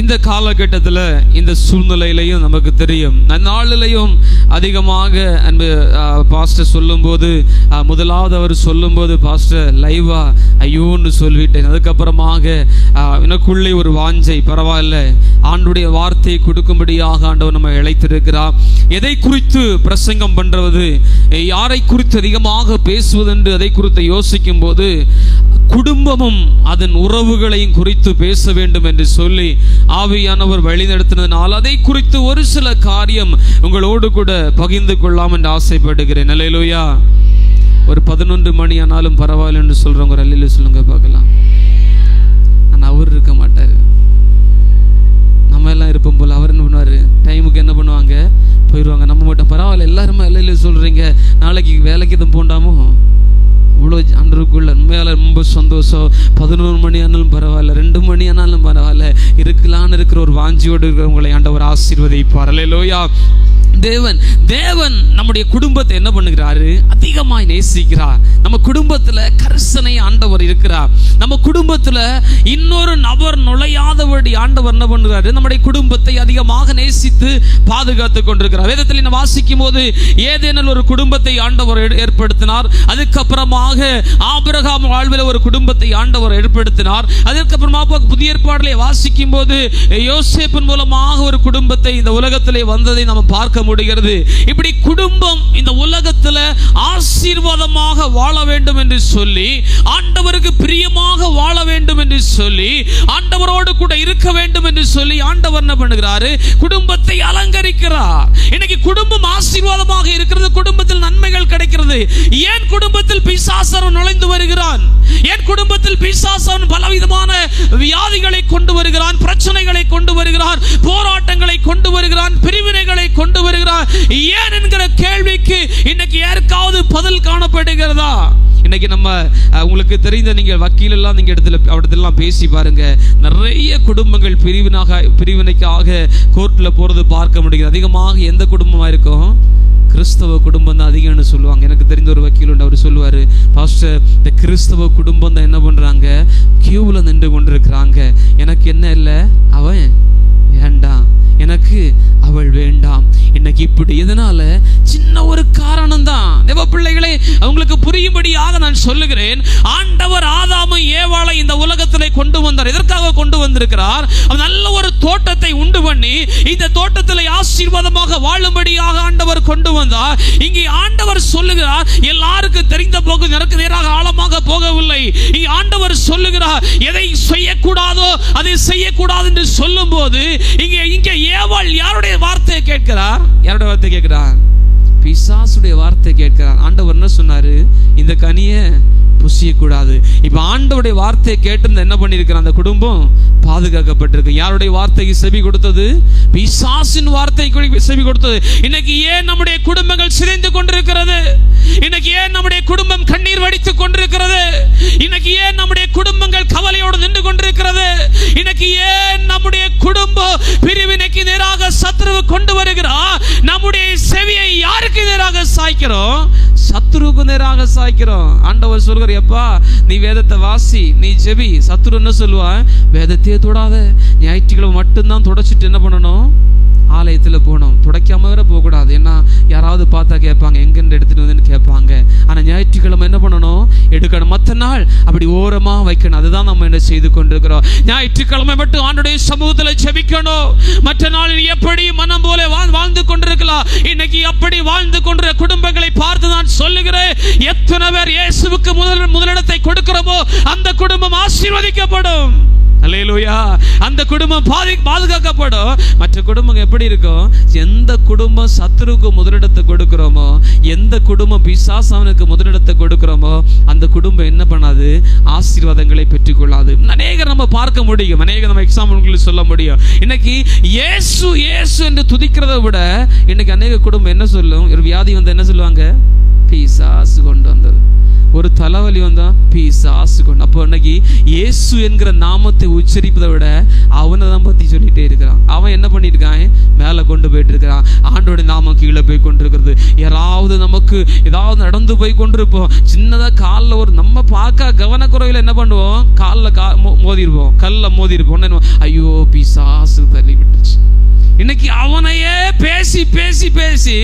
இந்த காலகட்டத்தில் இந்த சூழ்நிலையிலையும் நமக்கு தெரியும். நாளிலையும் அதிகமாக அன்பு பாஸ்டர் சொல்லும்போது, முதலாவது அவர் சொல்லும்போது பாஸ்டர் லைவா ஐயோன்னு சொல்லிட்டேன். அதுக்கப்புறமாக எனக்குள்ளே ஒரு வாஞ்சை, பரவாயில்ல ஆண்டுடைய வார்த்தையை கொடுக்கும்படியாக ஆண்டவர் நம்ம இழைத்திருக்கிறார். எதை குறித்து பிரசங்கம் பண்றது, யாரை குறித்து அதிகமாக பேசுவது என்று அதை குறித்து யோசிக்கும் போது குடும்பமும் அதன் உறவுகளையும் குறித்து பேச வேண்டும் என்று சொல்லி ஆவியானவர் வழிநடத்தினதுனால் அதை குறித்து ஒரு சில காரியம் உங்களோடு கூட பகிர்ந்து கொள்ளலாம் என்று ஆசைப்படுகிறேன். அல்லேலூயா. ஒரு 11 மணி ஆனாலும் பரவாயில்ல என்று சொல்றவங்க ஒரு அல்லேலூயா சொல்லுங்க பார்க்கலாம். ஆனால் அவர் இருக்க மாட்டாரு, நம்ம எல்லாம் இருப்போம் போல. அவர் என்ன பண்ணுவாரு, டைமுக்கு என்ன பண்ணுவாங்க, போயிடுவாங்க. நம்ம மட்டும் பரவாயில்ல எல்லாருமே அல்லேலூயா சொல்றீங்க, நாளைக்கு வேலைக்கு எதுவும் போண்டாமோ, இவ்வளோ அன்றுக்குள்ள உண்மையால ரொம்ப சந்தோஷம். 11 மணி ஆனாலும் பரவாயில்ல, 2 மணி ஆனாலும் பரவாயில்ல, இருக்கலான்னு இருக்கிற ஒரு வாஞ்சியோடு இருக்கிறவங்களை ஆண்டவர் ஆசீர்வதிப்பார். அல்லேலூயா. தேவன் நம்முடைய குடும்பத்தை என்ன பண்ணுகிறாரு, அதிகமாய் நேசிக்கிறார். நம்ம குடும்பத்துல கரிசனை ஆண்டவர் இருக்கிறார். நம்ம குடும்பத்துல இன்னொரு நபர் நுழையாதபடி ஆண்டவர் என்ன பண்ணுகிறாரு, நம்முடைய குடும்பத்தை அதிகமாக நேசித்து பாதுகாத்துக் கொண்டிருக்கிறார். வேதத்தில் நம்ம வாசிக்கும் போது ஏதேனில் ஒரு குடும்பத்தை ஆண்டவர் ஏற்படுத்தினார். அதுக்கப்புறமாக ஆபிரகாம் வாழ்வில் ஒரு குடும்பத்தை ஆண்டவர் ஏற்படுத்தினார். அதுக்கப்புறமா புதிய ஏற்பாட்டிலே வாசிக்கும் போது யோசேப்பின் மூலமாக ஒரு குடும்பத்தை இந்த உலகத்திலே வந்ததை நம்ம பார்க்க முடிகிறது. இப்படி குடும்பம் இந்த உலகத்தில் ஆசீர்வாதமாக வாழ வேண்டும் என்று சொல்லி, ஆண்டவருக்கு பிரியமாக வாழ வேண்டும் என்று சொல்லி, ஆண்டவரோடு கூட இருக்க வேண்டும் என்று சொல்லி ஆண்டவர் என்ன பண்ணுகிறாரு, குடும்பத்தை அலங்கரிக்கிறார். இன்னைக்கு குடும்பம் ஆசீர்வாதமாக இருக்கிறது, குடும்பத்தில் நன்மைகள் கிடைக்கிறது. ஏன் குடும்பத்தில் பிசாசன் நுழைந்து வருகிறான், ஏன் குடும்பத்தில் பிசாசன் பலவிதமான வியாதிகளை கொண்டு வருகிறான், பிரச்சனைகளை கொண்டு வருகிறான், போராட்டங்களை கொண்டு வருகிறான், பிரிவினைகளை கொண்டு வருகிறான், ஏன் என்கிற கேள்விக்கு இன்னைக்கு யாருக்காவது பதில் காணப்படுகிறதா? இன்னைக்கு நம்ம உங்களுக்கு தெரிந்த நீங்க வக்கீல் எல்லாம் நீங்க இடத்துல பேசி பாருங்க, நிறைய குடும்பங்கள் பிரிவினைக்காக கோர்ட்ல போறது பார்க்க முடிகிறது. அதிகமாக எந்த குடும்பமா இருக்கும், கிறிஸ்தவ குடும்பம் தான் அதிகம்னு சொல்லுவாங்க. எனக்கு தெரிந்த ஒரு வக்கீல் உண்டு, அவர் சொல்லுவாரு, பாஸ்டர் இந்த கிறிஸ்தவ குடும்பம் தான் என்ன பண்றாங்க, கியூவில் நின்று கொண்டிருக்கிறாங்க. எனக்கு என்ன இல்லை, அவன் வேண்டாம், எனக்கு அவள் வேண்டாம். இன்னைக்கு இப்படி எதனால, சின்ன ஒரு காரணம் தான். தேவ பிள்ளைகளே, அவங்களுக்கு புரியும்படியாக நான் சொல்லுகிறேன். ஆண்டவர் ஆதாமும் ஏவாளை இந்த உலகத்திலே கொண்டு வந்தார். எதற்காக கொண்டு வந்திருக்கிறார்? நல்ல ஒரு தோட்டத்தை உண்டு பண்ணி இந்த தோட்டத்திலே ஆசீர்வாதமாக வாழும்படியாக ஆண்டவர் கொண்டு வந்தார். இங்கே ஆண்டவர் சொல்லுகிறார், எல்லாருக்கும் தெரிந்த போது எனக்கு நேராக ஆழமாக போகவில்லை. இங்கே ஆண்டவர் சொல்லுகிறார், எதை செய்யக்கூடாதோ அதை செய்யக்கூடாது என்று சொல்லும் போது இங்கே ஏவாள் யாருடைய வார்த்தையை கேட்கிறார், யாருடைய வார்த்தை கேட்கிறார், பிசாசுடைய வார்த்தை கேட்கிறார். ஆண்டவர் என்ன சொன்னாரு, இந்த கனியை புசியக்கூடாது. இப்ப ஆண்டவருடைய வார்த்தையை கேட்டு என்ன பண்ணிருக்கிறார், அந்த குடும்பம் பாதுகாக்கப்பட்டிருக்கு. யாருடைய வார்த்தைக்கு செவி கொடுத்தது, பிசாசின் வார்த்தைக்கு செவி கொடுத்தது. இன்னைக்கு ஏன் நம்முடைய குடும்பங்கள் சிதைந்து கொண்டிருக்கிறது, இன்னைக்கு ஏன் நம்முடைய குடும்பம் கண்ணீர் வடித்துக் கொண்டிருக்கிறது, இன்னைக்கு ஏன் நம்முடைய குடும்பங்கள் கவலையோடு நின்று கொண்டிருக்கிறது, இன்னைக்கு ஏன் நம்முடைய குடும்பம் பிரிவினைக்கு நேராக சத்துருவு கொண்டு வருகிறார். நம்முடைய செவியை யாருக்கு நேராக சாய்க்கிறோம், சத்துருவுக்கு நேராக சாய்க்கிறோம். ஆண்டவர் சொல்கிறார், எப்பா நீ வேதத்தை வாசி, நீ ஜெபி. சத்துரு என்ன சொல்லுவான், வேதத்தையே தொடாத, ஞாயிற்றுக்கிழமை மட்டும்தான் தொடச்சிட்டு என்ன பண்ணணும், ஆலயத்தில் போகணும். துடைக்காம வேற போகக்கூடாது. ஏன்னா யாராவது பார்த்தா கேட்பாங்க, எங்கன்னு எடுத்துட்டு வந்து கேட்பாங்க. ஆனால் ஞாயிற்றுக்கிழமை என்ன பண்ணணும், எடுக்கணும். மற்ற நாள் அப்படி ஓரமா வைக்கணும். அதுதான் நம்ம என்ன செய்து கொண்டிருக்கிறோம். ஞாயிற்றுக்கிழமை மட்டும் ஆண்டுடைய சமூகத்தில் ஜெபிக்கணும். மற்ற நாளில் எப்படி மனம் போல வாழ்ந்து கொண்டிருக்கலாம். இன்னைக்கு அப்படி வாழ்ந்து கொண்டிருக்கிற குடும்பங்களை பார்த்து நான் சொல்லுகிறேன், எத்தனை பேர் இயேசுவுக்கு முதலிடத்தை கொடுக்கிறோமோ அந்த குடும்பம் ஆசீர்வதிக்கப்படும். அல்லேலூயா. அந்த குடும்பம் பாதுகாக்கப்படும். மற்ற குடும்பம் எப்படி இருக்கும், எந்த குடும்பம் சத்துருக்கு முதலிடத்தை கொடுக்கிறோமோ, எந்த குடும்பம் பிசாசானுக்கு முதலிடத்தை கொடுக்கிறோமோ, அந்த குடும்பம் என்ன பண்ணாது, ஆசீர்வாதங்களை பெற்றுக்கொள்ளாது. அநேகர் நம்ம பார்க்க முடியும், அநேக நம்ம எக்ஸாம்பிள் சொல்ல முடியும். இன்னைக்கு இயேசு இயேசு என்று துதிக்கிறத விட இன்னைக்கு அநேக குடும்பம் என்ன சொல்லும், ஒரு வியாதி வந்து என்ன சொல்லுவாங்க, பிசாசு கொண்டு வந்தது. ஒரு தலைவலி வந்தா பிசாசு கொண்டு. அப்போ இன்னைக்கு இயேசு என்கிற நாமத்தை உச்சரிப்பதை விட அவனை தான் பத்தி சொல்லிட்டே இருக்கிறான். அவன் என்ன பண்ணியிருக்கான்? மேலே கொண்டு போயிட்டு இருக்கிறான். ஆண்டோட நாமம் கீழே போய் கொண்டிருக்கிறது. யாராவது நமக்கு ஏதாவது நடந்து போய் கொண்டிருப்போம், சின்னதாக காலில் ஒரு நம்ம பார்க்க கவனக்குறைவில் என்ன பண்ணுவோம், காலில் மோதிருப்போம், கல்ல மோதிருப்போம். ஐயோ பிசாசு தள்ளி விட்டுச்சு. இன்னைக்கு அவனையே பேசி பேசி பேசி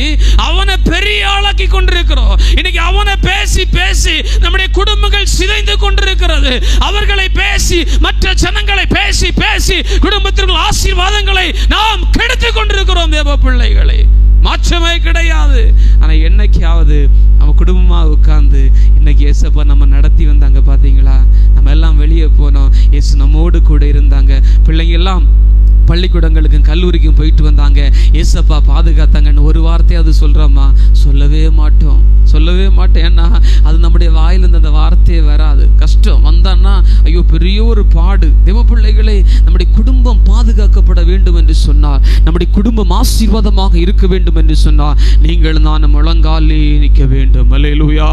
அவனை பெரிய ஆளாக்கி கொண்டிருக்கிறோம். இன்னைக்கு அவனை பேசி பேசி நம்முடைய குடும்பங்கள் சிதைந்து கொண்டிருக்கிறது. அவர்களை பேசி, மற்ற ஜனங்களை பேசி பேசி குடும்பத்திற்கு ஆசீர்வாதங்களை நாம் கெடுத்து கொண்டிருக்கிறோம். தேவ பிள்ளைகளை, மாற்றமே கிடையாது. ஆனா என்னைக்காவது நம்ம குடும்பமா உட்கார்ந்து இன்னைக்கு ஏசப்பா நம்ம நடத்தி வந்தாங்க பாத்தீங்களா, நம்ம எல்லாம் வெளியே போனோம், ஏசு நம்மோடு கூட இருந்தாங்க. பிள்ளைங்க எல்லாம் பள்ளிக்கூடங்களுக்கும் கல்லூரிக்கும் போயிட்டு வந்தாங்க, ஏசப்பா பாதுகாத்தாங்கன்னு ஒரு வார்த்தையாவது சொல்றோமா? சொல்லவே மாட்டோம், சொல்லவே மாட்டோம். ஏன்னா அது நம்முடைய வாயிலிருந்து அந்த வார்த்தையே வராது. கஷ்டம் வந்தான்னா ஐயோ பெரிய ஒரு பாடு. தேவ பிள்ளைகளே, நம்முடைய குடும்பம் பாதுகாக்கப்பட வேண்டும் என்று சொன்னார், நம்முடைய குடும்பம் ஆசீர்வாதமாக இருக்க வேண்டும் என்று சொன்னார், நீங்கள் நான் முழங்காலே நிற்க வேண்டும். அல்லேலூயா.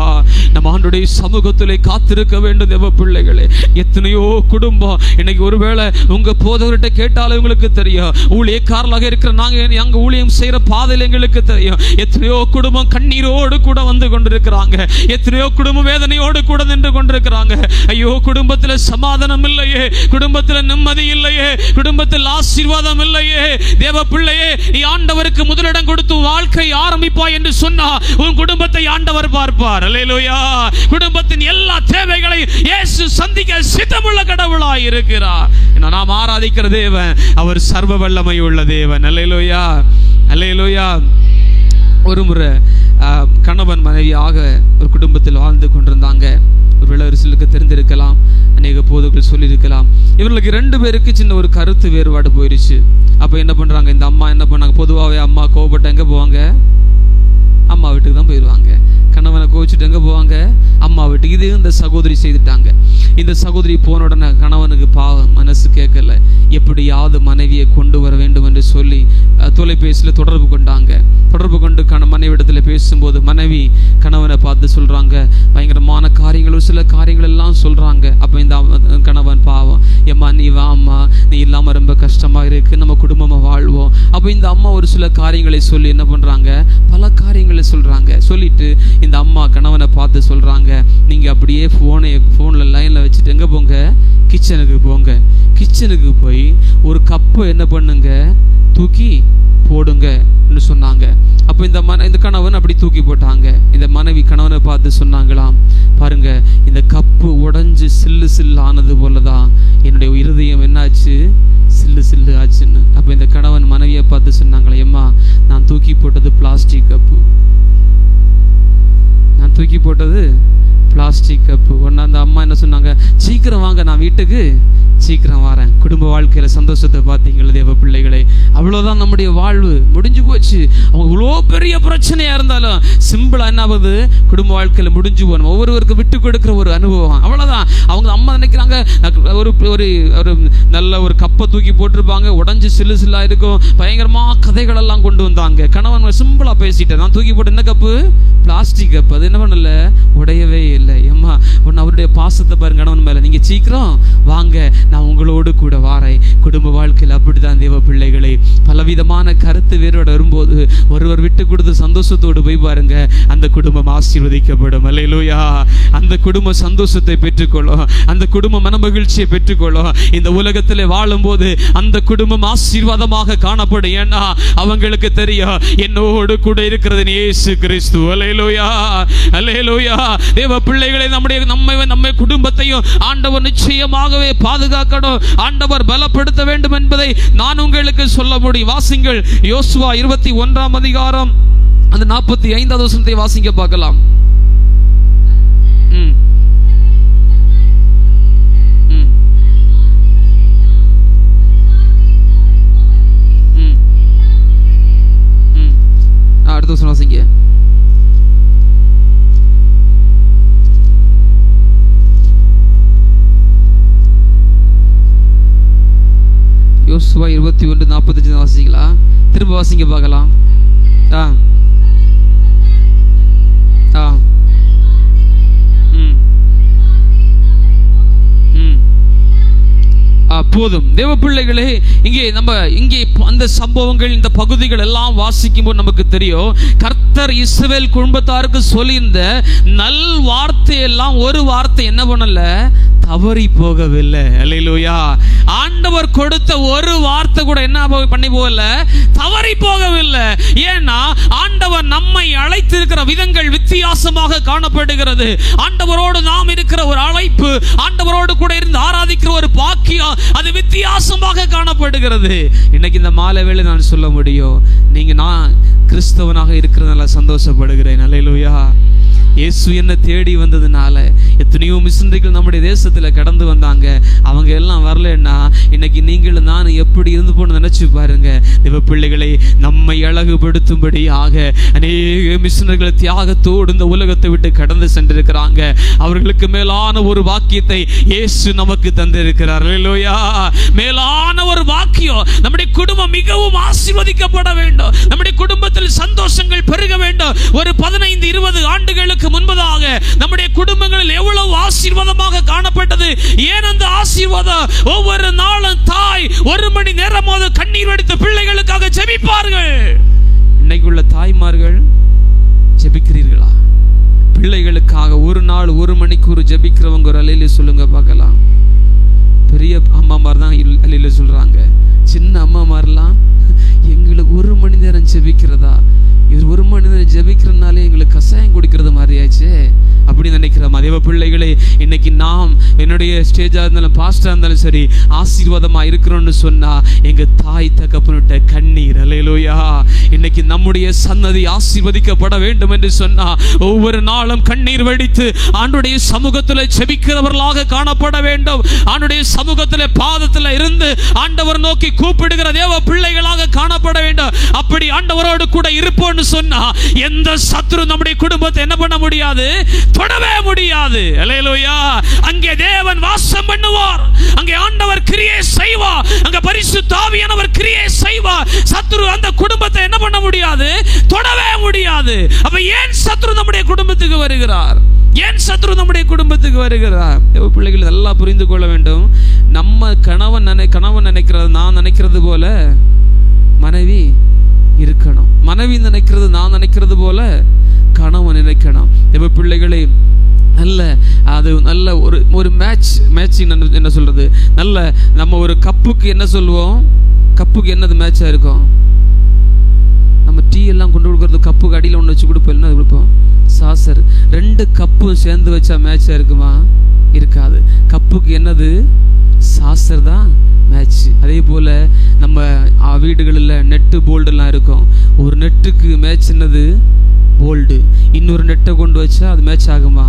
நம்ம ஆண்டவருடைய சமூகத்திலே காத்திருக்க வேண்டும். தேவ பிள்ளைகளே, எத்தனையோ குடும்பம் இன்னைக்கு ஒருவேளை உங்க போதவர்கிட்ட கேட்டாலும் உங்களுக்கு தெரியும், ஊழியக்காரர்களாக இருக்கிற நாங்க ஊழியம் செய்யற பாதையில் எங்களுக்கு தெரியும், எத்தனையோ குடும்பம் கண்ணீரோடு கூட வந்து கொண்டிருக்கிறாங்க, எத்தனையோ குடும்பம் வேதனையோடு கூட நின்று கொண்டிருக்கிறாங்க. ஐயோ குடும்பத்தில் சமாதானம் இல்லையே, குடும்பத்தில் நிம்மதி இல்லையே, குடும்பத்தில் ஆசீர்வாதம் இல்லையே. தேவ பிள்ளையே, நீ ஆண்டவருக்கு முதலிடம் கொடுத்து வாழ்க்கை ஆரம்பிப்பாய் என்று சொன்னா உன் குடும்பத்தை ஆண்டவர் பார்ப்பார். அல்லேலூயா. குடும்பத்தின் எல்லா தேவைகளையும் இயேசு சந்திக்க சித்தமுள்ள கடவுளாய் இருக்கிறார். நாம் ஆராதிக்கிற தேவன் அவர் சர்வ வல்லமை உள்ள தேவன். அல்லேலூயா, அல்லேலூயா. ஒரு முறை கணவன் மனைவியாக ஒரு குடும்பத்தில் வாழ்ந்து கொண்டிருந்தாங்க. ஒரு விளவரசிலுக்கு தெரிந்திருக்கலாம், அநேக போதர்கள் சொல்லியிருக்கலாம். இவர்களுக்கு 2 பேருக்கு சின்ன ஒரு கருத்து வேறுபாடு போயிருச்சு. அப்ப என்ன பண்றாங்க, இந்த அம்மா என்ன பண்ணாங்க, பொதுவாகவே அம்மா கோபப்பட்ட எங்க போவாங்க, அம்மா வீட்டுக்கு தான் போயிடுவாங்க. கணவனை கோவிச்சுட்டு எங்க போவாங்க, அம்மா வீட்டுக்கு. இது இந்த சகோதரி செய்துட்டாங்க. இந்த சகோதரி போன உடனே கணவனுக்கு பாவம், மனசு கேட்கல, எப்படியாவது மனைவியை கொண்டு வர வேண்டும் என்று சொல்லி தொலைபேசியில் தொடர்பு கொண்டாங்க. தொடர்பு கொண்டு மனைவிடத்தில் பேசும்போது மனைவி கணவனை பார்த்து சொல்றாங்க, பயங்கரமான காரியங்கள், ஒரு சில காரியங்கள் எல்லாம் சொல்றாங்க. அப்ப இந்த கணவன் பாவம், எம்மா நீ வா அம்மா, நீ இல்லாம ரொம்ப கஷ்டமா இருக்கு, நம்ம குடும்பமா வாழ்வோம். அப்ப இந்த அம்மா ஒரு சில காரியங்களை சொல்லி என்ன பண்றாங்க, பல காரியங்களை சொல்றாங்க. சொல்லிட்டு இந்த அம்மா கணவனை பார்த்து சொல்றாங்க, நீங்க அப்படியே போன்ல லைன்ல வச்சுட்டு எங்க போங்க, கிச்சனுக்கு போங்க. கிச்சனுக்கு போய் ஒரு கப்பை என்ன பண்ணுங்க, தூக்கி போடுங்க சொன்னாங்க. அப்ப இந்த கணவன் அப்படி தூக்கி போட்டாங்க. இந்த மனைவி கணவனை பார்த்து சொன்னாங்களாம், பாருங்க இந்த கப்பு உடைஞ்சு சில்லு சில்லு ஆனது போலதான் என்னுடைய இருதயம் என்னாச்சு, சில்லு சில்லு ஆச்சுன்னு. அப்ப இந்த கணவன் மனைவியை பார்த்து சொன்னாங்களே, எம்மா நான் தூக்கி போட்டது பிளாஸ்டிக் கப்பு, நான் தூக்கி போட்டது பிளாஸ்டிக் கப்பு. ஒன்னா அந்த அம்மா என்ன சொன்னாங்க, சீக்கிரம் வாங்க, நான் வீட்டுக்கு சீக்கிரம் வரேன். குடும்ப வாழ்க்கையில சந்தோஷத்தை பார்த்தீங்களா தேவ பிள்ளைகளை? அவ்வளவுதான், நம்முடைய வாழ்வு முடிஞ்சு போச்சு. அவங்க இவ்வளோ பெரிய பிரச்சனையா இருந்தாலும் சிம்பிளா என்ன ஆகுது, குடும்ப வாழ்க்கையில முடிஞ்சு போகணும். ஒவ்வொருவருக்கு விட்டு கொடுக்கிற ஒரு அனுபவம், அவ்வளவுதான். அவங்க அம்மா நினைக்கிறாங்க, ஒரு ஒரு நல்ல ஒரு கப்பை தூக்கி போட்டிருப்பாங்க, உடஞ்சு சில்லு சில்லா இருக்கும், பயங்கரமா கதைகள் எல்லாம் கொண்டு வந்தாங்க. கணவன் சிம்பிளா பேசிட்டேன், நான் தூக்கி போட்ட என்ன கப்பு, பிளாஸ்டிக் கப்பு. அது என்ன பண்ணல, உடையவே இல்லை. ஏம்மா ஒன்னு அவருடைய பாசத்தை பாருங்க கணவன் மேல, நீங்க சீக்கிரம் வாங்க, நான் உங்களோடு கூட வாரேன். குடும்ப வாழ்க்கையில் அப்படித்தான் தேவ பிள்ளைகளை, பலவிதமான கருத்து வேறுபாடு வரும்போது ஒருவர் விட்டு கொடுத்து சந்தோஷத்தோடு போய் பாருங்க, அந்த குடும்பம் ஆசீர்வதிக்கப்படும். அல்லேலூயா. அந்த குடும்ப சந்தோஷத்தை பெற்றுக்கொள்ளும், அந்த குடும்ப மனமகிழ்ச்சியை பெற்றுக்கொள்ளும். இந்த உலகத்தில் வாழும்போது அந்த குடும்பம் ஆசீர்வாதமாக காணப்படும். ஏன்னா அவங்களுக்கு தெரியும், என்னோடு கூட இருக்கிறது இயேசு கிறிஸ்து. அல்லேலூயா, அல்லேலூயா. தேவ பிள்ளைகளை, நம்மை குடும்பத்தையும் ஆண்டவர் நிச்சயமாகவே பாதுகாக்கணும், ஆண்டவர் பலப்படுத்த வேண்டும் என்பதை நான் உங்களுக்கு சொல்ல முடியும். வாசிங்கள் யோசுவா 21ஆம் அதிகாரம் அந்த 45வது வசனத்தை வாசிங்க பார்க்கலாம். அடுத்த வசனம் வாசிங்க. யோசுவா 21:45 வாசிங்களா? திரும்ப வாசிங்க பார்க்கலாம். போதும். தேவ பிள்ளைகளே, இங்கே அந்த சம்பவங்கள், இந்த பகுதிகள் எல்லாம் வாசிக்கும் போது நமக்கு தெரியும், கர்த்தர் இஸ்ரவேல் குடும்பத்தாருக்கு சொல்லியிருந்த நல் வார்த்தை எல்லாம் ஒரு வார்த்தை என்ன பண்ணல, தவறி போகவில்லை. அல்லேலூயா. ஆண்டவர் கொடுத்த ஒரு வார்த்தை கூட என்ன பண்ணி போகல, தவறி போகவில்லை. ஏன்னா ஆண்டவர் நம்மை அழைத்திருக்கிற விதங்கள் வித்தியாசமாக காணப்படுகிறது. ஆண்டவரோடு நாம் இருக்கிற ஒரு அழைப்பு, ஆண்டவரோடு கூட இருந்து ஆராதிக்கிற ஒரு பாக்கியம், அது வித்தியாசமாக காணப்படுகிறது. இன்னைக்கு இந்த மாலை வேளை நான் சொல்ல முடியும், நான் கிறிஸ்தவனாக இருக்கிறதுனால சந்தோஷப்படுகிறேன். அல்லேலூயா. இயேசு என்ன தேடி வந்ததுனால எத்தனையோ மிஷனரிகள் நம்முடைய தேசத்துல கடந்து வந்தாங்க. அவங்க எல்லாம் வரலன்னா இன்னைக்கு நீங்களும் நானும் எப்படி இருந்து போன்னு நினைச்சு பாருங்க. தேவ பிள்ளைகளை, நம்மை அழகுபடுத்தும்படியாக அநேக மிஷனரிகள் தியாகத்தோடு இந்த உலகத்தை விட்டு கடந்து சென்றிருக்கிறாங்க. அவர்களுக்கு மேலான ஒரு வாக்கியத்தை இயேசு நமக்கு தந்திருக்கிறார். அல்லேலூயா. மேலான ஒரு வாக்கியம். நம்முடைய குடும்பம் மிகவும் ஆசீர்வதிக்கப்பட வேண்டும். நம்முடைய குடும்பத்தில் சந்தோஷங்கள் பெருக வேண்டும். ஒரு 15-20 ஆண்டுகளுக்கு முன்பதாக நம்முடைய குடும்பங்களில் எவ்வளவு ஆசீர்வாதமாக காணப்பட்டது. ஏன் அந்த ஆசீர்வாதம்? ஒவ்வொரு நாளும் தாய் 1 மணி நேரமாவது கண்ணீர் வடித்து பிள்ளைகளுக்காக ஜெபிப்பார்கள். இன்னைக்கு உள்ள தாய்மார்கள் ஜெபிக்கிறீர்களா? பிள்ளைகளுக்காக ஒரு நாள் 1 மணிக்கூர் ஜெபிக்கிறவங்க ஒரு அலையில சொல்லுங்க பார்க்கலாம். பெரிய அம்மாமார் தான் அலையில சொல்றாங்க. சின்ன அம்மாமாரெல்லாம் எங்களுக்கு 1 மணி நேரம் ஜெபிக்கிறதா, இவர் 1 மணி நேரம் ஜெபிக்கிறதுனாலே எங்களுக்கு கசாயம் குடிக்கிறது மாதிரி ஆச்சு அப்படின்னு நினைக்கிறோம். தேவ பிள்ளைகளே, இன்னைக்கு நாம் என்னுடைய ஸ்டேஜா இருந்தாலும் பாஸ்டா இருந்தாலும் சரி, ஆசீர்வாதமா இருக்கிறோம்னு சொன்னா எங்க தாய் தகப்பனுட்ட கண்ணீர். அல்லேலூயா. இன்னைக்கு நம்முடைய சன்னதி ஆசீர்வதிக்கப்பட வேண்டும் என்று சொன்னா ஒவ்வொரு நாளும் கண்ணீர் வடித்து ஆண்டுடைய சமூகத்தில் ஜெபிக்கிறவர்களாக காணப்பட வேண்டும். ஆண்டுடைய சமூகத்தில் பாதத்தில் இருந்து ஆண்டவர் நோக்கி கூப்பிடுகிற தேவ பிள்ளைகளாக காணப்பட வேண்டும். அப்படி ஆண்டவரோடு கூட இருப்போம்னு சொன்னா எந்த சத்துரு நம்முடைய குடும்பத்தை என்ன பண்ண முடியாது, தொடவே முடியாது. அல்லேலூயா. அங்கே தேவன் வாசம் பண்ணுவார். அங்கே ஆண்டவர் கிரியை செய்வார். அங்கே பரிசுத்த ஆவியானவர் கிரியை செய்வார். சத்துரு அந்த குடும்பத்தை என்ன பண்ண முடியாது, தொடவே முடியாது. அப்ப ஏன் சத்துரு நம்முடைய குடும்பத்துக்கு வருகிறார்? ஏன் சத்துரு நம்முடைய குடும்பத்துக்கு வருகிறார்? தேவ பிள்ளைகள் எல்லாம் புரிந்து கொள்ள வேண்டும். நம்ம கணவன் நினைக்கிறது, நான் நினைக்கிறது போல மனைவி இருக்கணும். மனைவி நினைக்கிறது நான் நினைக்கிறது போல கணவன் நினைக்கணும். தேவ பிள்ளைகளே, நல்ல ஒரு மேட்சிங் என்ன சொல்றது, நல்ல நம்ம ஒரு கப்புக்கு என்ன சொல்லுவோம், கப்புக்கு என்னது மேட்சா இருக்கும்? நம்ம டீ எல்லாம் கொண்டு கொடுக்கறது கப்புக்கு அடியில் ஒன்று வச்சு கொடுப்போம். என்ன கொடுப்போம்? சாசர். 2 கப்பும் சேர்ந்து வச்சா மேட்சா இருக்குமா? இருக்காது. கப்புக்கு என்னது? சாசர் தான் மேட்ச். அதே போல நம்ம வீடுகளில் நெட்டு போல்டெல்லாம் இருக்கும். ஒரு நெட்டுக்கு மேட்ச் என்னது? போல்டு. இன்னொரு நெட்டை கொண்டு வச்சா அது மேட்ச் ஆகுமா?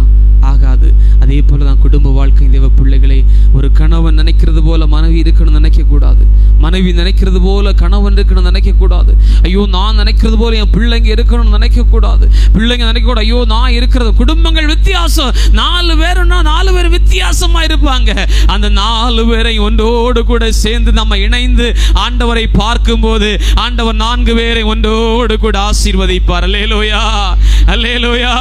ஆகாது. அதே போல தான் குடும்ப வாழ்க்கை. தேவ பிள்ளைகளை, ஒரு கணவன் நினைக்கிறது போல மனைவி இருக்கணும்னு நினைக்க கூடாது. மனைவி நினைக்கிறது போல கணவன் இருக்கணும்னு நினைக்க கூடாது. ஐயோ நான் நினைக்கிறது போல என் பிள்ளைங்க இருக்கணும்னு நினைக்க கூடாது. பிள்ளைங்க நினைக்க கூடாது ஐயோ நான் இருக்கிறது. குடும்பங்கள் வித்தியாசம். 4 பேருன்னா 4 பேர் வித்தியாசமா இருப்பாங்க. அந்த 4 பேரை ஒன்றோடு கூட சேர்ந்து நம்ம இணைந்து ஆண்டவரை பார்க்கும் போது ஆண்டவர் 4 பேரை ஒன்றோடு கூட ஆசீர்வதிப்பார். அல்லேலூயா. அல்லேலூயா.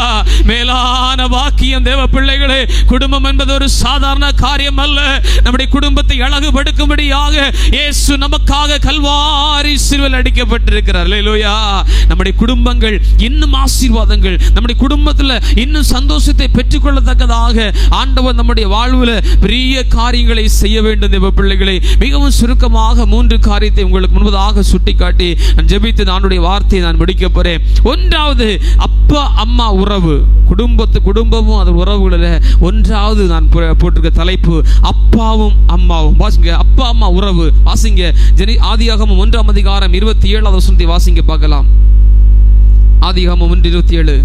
மேலான வாக்கியம் தேவ பிள்ளைகளே. குடும்பம் என்பது ஒரு சாதாரண காரியம் அல்ல. நம்முடைய குடும்பத்தை அழகுபடுத்தும்படியாக இயேசு நமக்காக கல்வாரி சிலுவையில் அடிக்கப்பட்டிருக்கிறார். அல்லேலூயா. நம்முடைய குடும்பங்கள் இன்னும் ஆசீர்வாதங்கள், நம்முடைய குடும்பத்தில் இன்னும் சந்தோஷத்தை பெற்றுக்கொள்ளத்தக்கதாக ஆண்டவர் நம்முடைய வாழ்வில் பெரிய காரியங்களை செய்ய வேண்டும். தேவ பிள்ளைகளை, மிகவும் சுருக்கமாக 3 காரியத்தை உங்களுக்கு முன்பதாக சுட்டிக்காட்டி நான் ஜெபித்து நானுடைய வார்த்தையை நான் முடிக்க போறேன். 1வது, அப்பா அம்மா உறவு. குடும்பமும் அது உறவுகளில் 1வது நான் போட்டிருக்க தலைப்பு அப்பாவும் அம்மாவும். வாசிங்க, அப்பா அம்மா உறவு. வாசிங்க, ஆதியாகமம் 1ஆம் அதிகாரம் 27வது வசனத்தை வாசிங்க பார்க்கலாம். ஆதியாகமம் 1:27.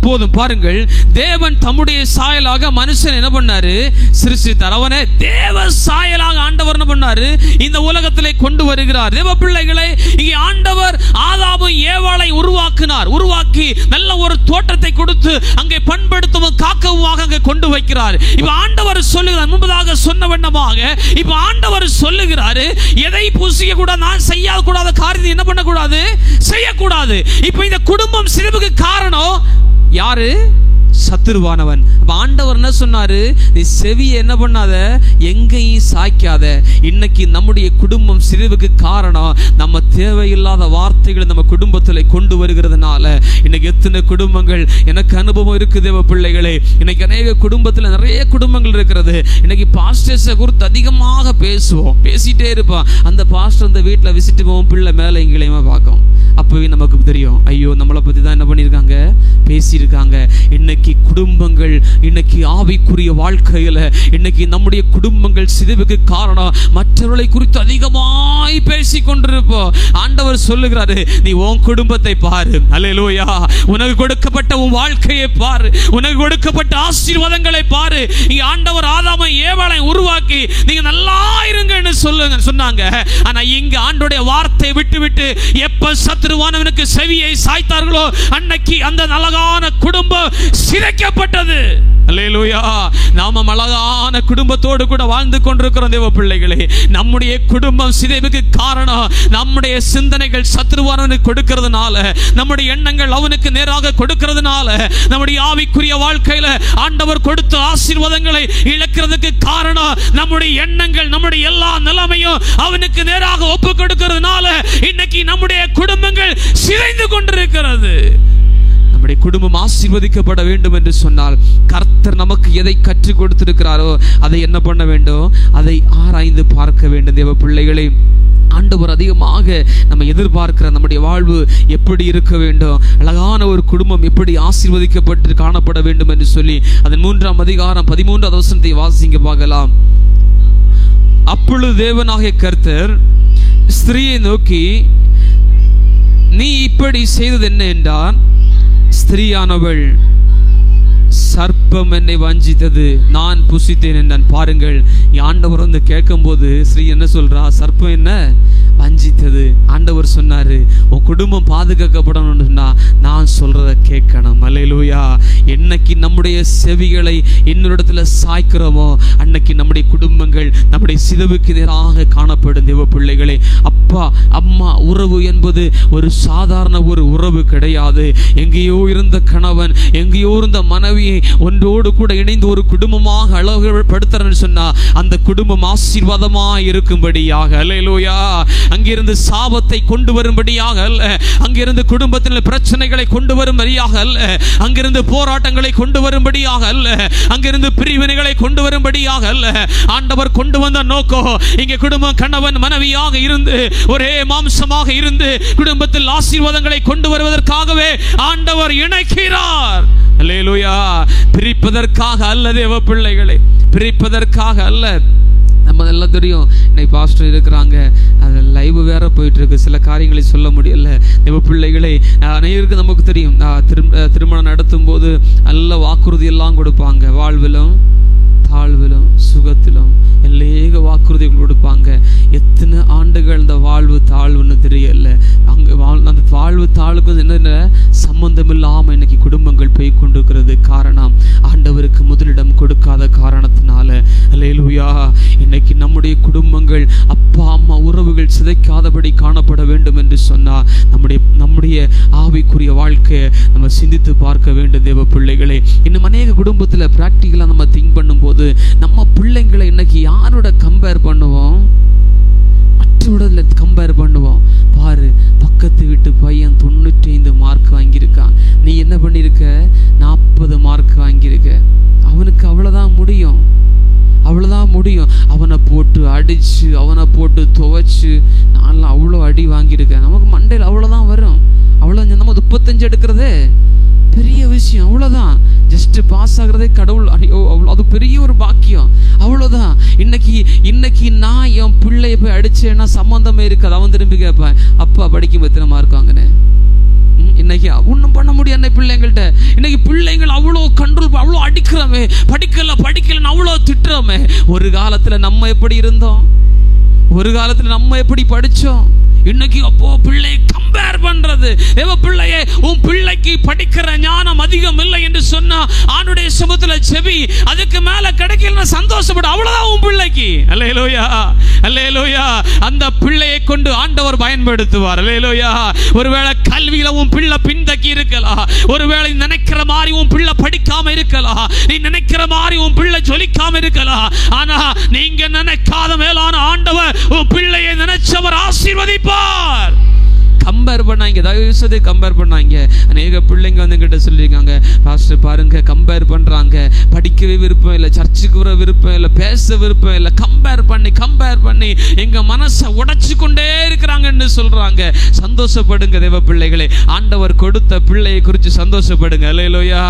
போதும். பாருங்கள், தேவன் தம்முடைய சாயலாக மனுஷன் என்ன பண்ணாரு? சிருஷ்டித்தார். அவனை தேவ சாயலாக ஆண்டவர் என்ன பண்ணாரு? இந்த உலகத்திலே கொண்டு வருகிறார். தேவ பிள்ளைகளை, இங்கே ஆண்டவர் ஆதாமும் ஏவாளை உருவாக்கி நல்ல ஒரு தோட்டத்தை கொடுத்து அங்கே பண்படுத்தவும் காக்கவும் அங்கே கொண்டு வைக்கிறார். இப்ப ஆண்டவர் சொல்லுகிறார், முன்பதாக சொன்ன வண்ணமாக இப்ப ஆண்டவர் சொல்லுகிறாரு, எதை புசிக்க கூடாது, நான் செய்ய கூடாத காரியத்தை என்ன பண்ணக்கூடாது? செய்யக்கூடாது. இப்ப இந்த குடும்பம் சிதைவுக்கு காரணம் யாரு? சத்துருவானவன். ஆண்டவர் என்ன சொன்னாரு? நீ செவியை என்ன பண்ணாத, எங்கேயும் சாய்க்காத. இன்னைக்கு நம்முடைய குடும்பம் சிதைவுக்கு காரணம் நம்ம தேவையில்லாத வார்த்தைகளை நம்ம குடும்பத்தில் கொண்டு வருகிறதுனால. இன்னைக்கு எத்தனை குடும்பங்கள், எனக்கு அனுபவம் இருக்கு தேவ பிள்ளைகளே. இன்னைக்கு அநேக குடும்பத்தில் நிறைய குடும்பங்கள் இருக்கிறது. இன்னைக்கு பாஸ்டர்ஸை குறித்து அதிகமாக பேசிட்டே இருப்பான். அந்த பாஸ்டர் அந்த வீட்டில் விசிட்டு போவோம், பிள்ளை மேலே எங்களையுமே பார்க்கும். அப்பவே நமக்கு தெரியும், ஐயோ நம்மளை பத்தி தான் என்ன பண்ணியிருக்காங்க, பேசியிருக்காங்க. இன்னைக்கு குடும்பங்கள், இன்னைக்கு ஆவிக்குரிய வாழ்க்கையில இன்னைக்கு நம்முடைய குடும்பங்கள் சிதைவுக்கு காரணம் மற்றவர்களை குறித்து அதிகமாய் பேசிக் கொண்டிருப்போம். ஆண்டவர் சொல்லுகிறாரு, நீ உன் குடும்பத்தை பாரு. அல்லேலூயா. உனக்கு கொடுக்கப்பட்ட உன் வாழ்க்கையை பாரு, உனக்கு கொடுக்கப்பட்ட ஆசீர்வாதங்களை பாரு. இங்க ஆண்டவர் ஆதாமை ஏவாளை உருவாக்கி நீங்க நல்லா இருங்கன்னு சொன்னாங்க. ஆனா இங்க ஆண்டவருடைய வார்த்தை விட்டு எப்ப சத்துருவானவனுக்கு செவியை சாய்த்தார்களோ அன்னைக்கு அந்த அழகான குடும்பம் சிதைக்கப்பட்டது. அல்லேலூயா. நாம அழகான குடும்பத்தோடு கூட வாழ்ந்து கொண்டிருக்கிறோம் தேவ பிள்ளைகளே. நம்முடைய குடும்பம் சிதைவுக்கு காரணம் நம்முடைய சிந்தனைகள் சத்துருவானவனுக்கு கொடுக்கிறதுனால, நம்முடைய எண்ணங்கள் அவனுக்கு நேராக கொடுக்கிறதுனால, நம்முடைய ஆவிக்குரிய வாழ்க்கையில ஆண்டவர் கொடுத்த ஆசீர்வாதங்களை இழக்கிறதுக்கு காரணம் நம்முடைய எண்ணங்கள், நம்முடைய எல்லா நிலைமையும் அவனுக்கு நேராக ஒப்பு கொடுக்கிறதுனால இன்னைக்கு நம்முடைய குடும்பங்கள் சிதைந்து கொண்டிருக்கிறது. நம்முடைய குடும்பம் ஆசீர்வதிக்கப்பட வேண்டும் என்று சொன்னால் கர்த்தர் நமக்கு எதை கற்றுக் கொடுத்திருக்கிறாரோ அதை என்ன பண்ண வேண்டும்? அதை ஆராய்ந்து பார்க்க வேண்டும் தேவ பிள்ளைகளே. ஆண்டவர் அதிகமாக நம்ம எதிர்பார்க்கிற நம்முடைய வாழ்வு எப்படி இருக்க வேண்டும், அழகான ஒரு குடும்பம் எப்படி ஆசீர்வதிக்கப்பட்டு காணப்பட வேண்டும் என்று சொல்லி அதன் 3ஆம் அதிகாரம் 13வது வசனத்தை வாசிங்க பார்க்கலாம். அப்பொழுது தேவனாகிய கர்த்தர் ஸ்திரீயை நோக்கி, நீ இப்படி செய்தது என்ன என்றான். ஸ்திரீயானவள், சர்ப்பம் என்னை வஞ்சித்தது, நான் புசித்தேன் என்றான். பாருங்கள், ஆண்டவர் வந்து கேட்கும் போது ஸ்ரீ என்ன சொல்றா? சர்ப்பம் என்ன வஞ்சித்தது. ஆண்டவர் சொன்னாரு, உன் குடும்பம் பாதுகாக்கப்படணும்னு சொன்னா நான் சொல்றத கேட்கணும். அல்லேலூயா. என்னைக்கு நம்முடைய செவிகளை இன்னொரு சாய்க்கிறோமோ அன்னைக்கு நம்முடைய குடும்பங்கள் நம்முடைய சிதைவுக்கு நேராக காணப்படும் தேவ பிள்ளைகளே. அப்பா அம்மா உறவு என்பது ஒரு சாதாரண ஒரு உறவு கிடையாது. எங்கேயோ இருந்த கணவன், எங்கேயோ இருந்த மனைவியை ஒன்றோடு கூட இணைந்து ஒரு குடும்பமாக அழகுபடுத்துறேன்னு சொன்னா அந்த குடும்பம் ஆசீர்வாதமாக இருக்கும்படியாக. அல்லேலூயா. அங்கிருந்து சாபத்தை கொண்டு வரும்படியாக அல்ல, அங்கிருந்து குடும்பத்தில் பிரச்சனைகளை கொண்டு வரும்படியாக அல்ல, அங்கிருந்து போராட்டங்களை கொண்டு வரும்படியாக அல்ல, அங்கிருந்து பிரிவினைகளை கொண்டு வரும்படியாக அல்ல. ஆண்டவர் கொண்டு வந்த நோக்கம் இங்கே குடும்பம் கணவன் மனைவியாக இருந்து ஒரே மாம்சமாக இருந்து குடும்பத்தில் ஆசீர்வாதங்களை கொண்டு வருவதற்காகவே ஆண்டவர் இணைக்கிறார். அல்லேலூயா. பிரிப்பதற்காக அல்ல தேவ பிள்ளைகளை, பிரிப்பதற்காக அல்ல. நம்ம எல்லாம் தெரியும், இன்னைக்கு பாஸ்டர் இருக்கிறாங்க, அது லைவ் வேற போயிட்டு இருக்கு, சில காரியங்களை சொல்ல முடியல. தேவ பிள்ளைகளை, அனைவருக்கும் நமக்கு தெரியும், திருமணம் நடத்தும் போது நல்ல வாக்குறுதி எல்லாம் கொடுப்பாங்க. வாழ்விலும் தாழ்விலும் சுகத்திலும் எல்லேக வாக்குறுதிகள் கொடுப்பாங்க. எத்தனை ஆண்டுகள் இந்த வாழ்வு தாழ்வுன்னு தெரியல. அங்கே அந்த வாழ்வு தாழ்வுக்கு என்ன சம்பந்தம் இல்லாமல் இன்னைக்கு குடும்பங்கள் போய் கொண்டிருக்கிறது. காரணம் ஆண்டவருக்கு முதலிடம் கொடுக்காத காரணத்தினால. அல்லேலூயா. இன்னைக்கு நம்முடைய குடும்பங்கள் அப்பா அம்மா உறவுகள் சிதைக்காதபடி காணப்பட வேண்டும் என்று சொன்னால் நம்முடைய ஆவிக்குரிய வாழ்க்கையை நம்ம சிந்தித்து பார்க்க வேண்டும் தேவ பிள்ளைகளே. இன்னும் அநேக குடும்பத்தில் பிராக்டிக்கலாக நம்ம திங்க் பண்ணும்போது நம்ம பிள்ளைங்களை இன்னைக்கு யாரோட கம்பேர் பண்ணுவோம்? மற்றவரோட கம்பேர் பண்ணுவோம். பாரு, பக்கத்து வீட்டு பையன் 95 மார்க் வாங்கியிருக்கான், நீ என்ன பண்ணியிருக்க? 40 மார்க் வாங்கியிருக்க. அவனுக்கு அவ்வளோதான் முடியும், அவ்வளோதான் முடியும். அவனை போட்டு அடிச்சு, அவனை போட்டு துவைச்சு, நான்லாம் அவ்வளோ அடி வாங்கியிருக்கேன். நமக்கு மண்டையில் அவ்வளோதான் வரும். அவ்வளோ நம்ம 35 எடுக்கிறதே பெரிய விஷயம். அவ்வளோதான், ஜஸ்ட் பாஸ் ஆகிறதே கடவுள், அது பெரிய ஒரு பாக்கியம். அவ்வளோதான். இன்னைக்கு நான் என் பிள்ளைய போய் அடிச்சேன்னா சம்பந்தமே இருக்காது. அவன் திரும்பி கேட்பேன், அப்பா படிக்கும் எத்தனை மார்க் வாங்கினேன், இன்னைக்கு ஒன்றும் பண்ண முடியாது பிள்ளைங்கள்ட்ட. இன்னைக்கு பிள்ளைங்கள் அவ்வளோ கண்ட்ரோல், அவ்வளோ அடிக்கிறோமே, படிக்கலன்னு அவ்வளோ திட்டுறோமே. ஒரு காலத்துல நம்ம எப்படி இருந்தோம், ஒரு காலத்துல நம்ம எப்படி படிச்சோம், இன்னைக்கு அப்போ பிள்ளை கம்பேர் பண்றது. பிள்ளையே, உன் பிள்ளைக்கு படிக்கிற ஞானம் அதிகம் இல்லை என்று சொன்னா ஆண்டுடைய சமூகத்துல செவி, அதுக்கு மேல கிடைக்கலன்னா சந்தோஷப்படு, அவ்வளவுதான் உன் பிள்ளைக்கு. அல்லேலூயா, அல்லேலூயா. அந்த பிள்ளையை கொண்டு ஆண்டவர் பயன்படுத்துவார். அல்லேலூயா. ஒருவேளை கல்வியில உன் பிள்ளை பின்தக்கி இருக்கலாம், ஒருவேளை நினைக்கிற மாதிரி உன் பிள்ளை படிக்காம இருக்கலாம், நீ நினைக்கிற மாதிரி உன் பிள்ளை ஜொலிக்காம இருக்கலாம். ஆனா நீங்க நினைக்காத மேலான ஆண்டவர் உன் பிள்ளையை நினைச்சவர் ஆசீர்வதிப்பார். கம்பேர் பண்ணாங்க, தயவு செய்து கம்பேர் பண்ணாங்க. அநேக பிள்ளைங்க வந்து என்கிட்ட சொல்லியிருக்காங்க, பாஸ்டர் பாருங்க கம்பேர் பண்றாங்க, படிக்கவே விருப்பம் இல்லை, சர்ச்சுக்கு வர விருப்பம் இல்லை, பேச விருப்பம் இல்லை, கம்பேர் பண்ணி எங்க மனசை உடைச்சு கொண்டே இருக்கிறாங்கன்னு சொல்றாங்க. சந்தோஷப்படுங்க தேவ பிள்ளைகளே, ஆண்டவர் கொடுத்த பிள்ளையை குறித்து சந்தோஷப்படுங்க. அல்லேலூயா.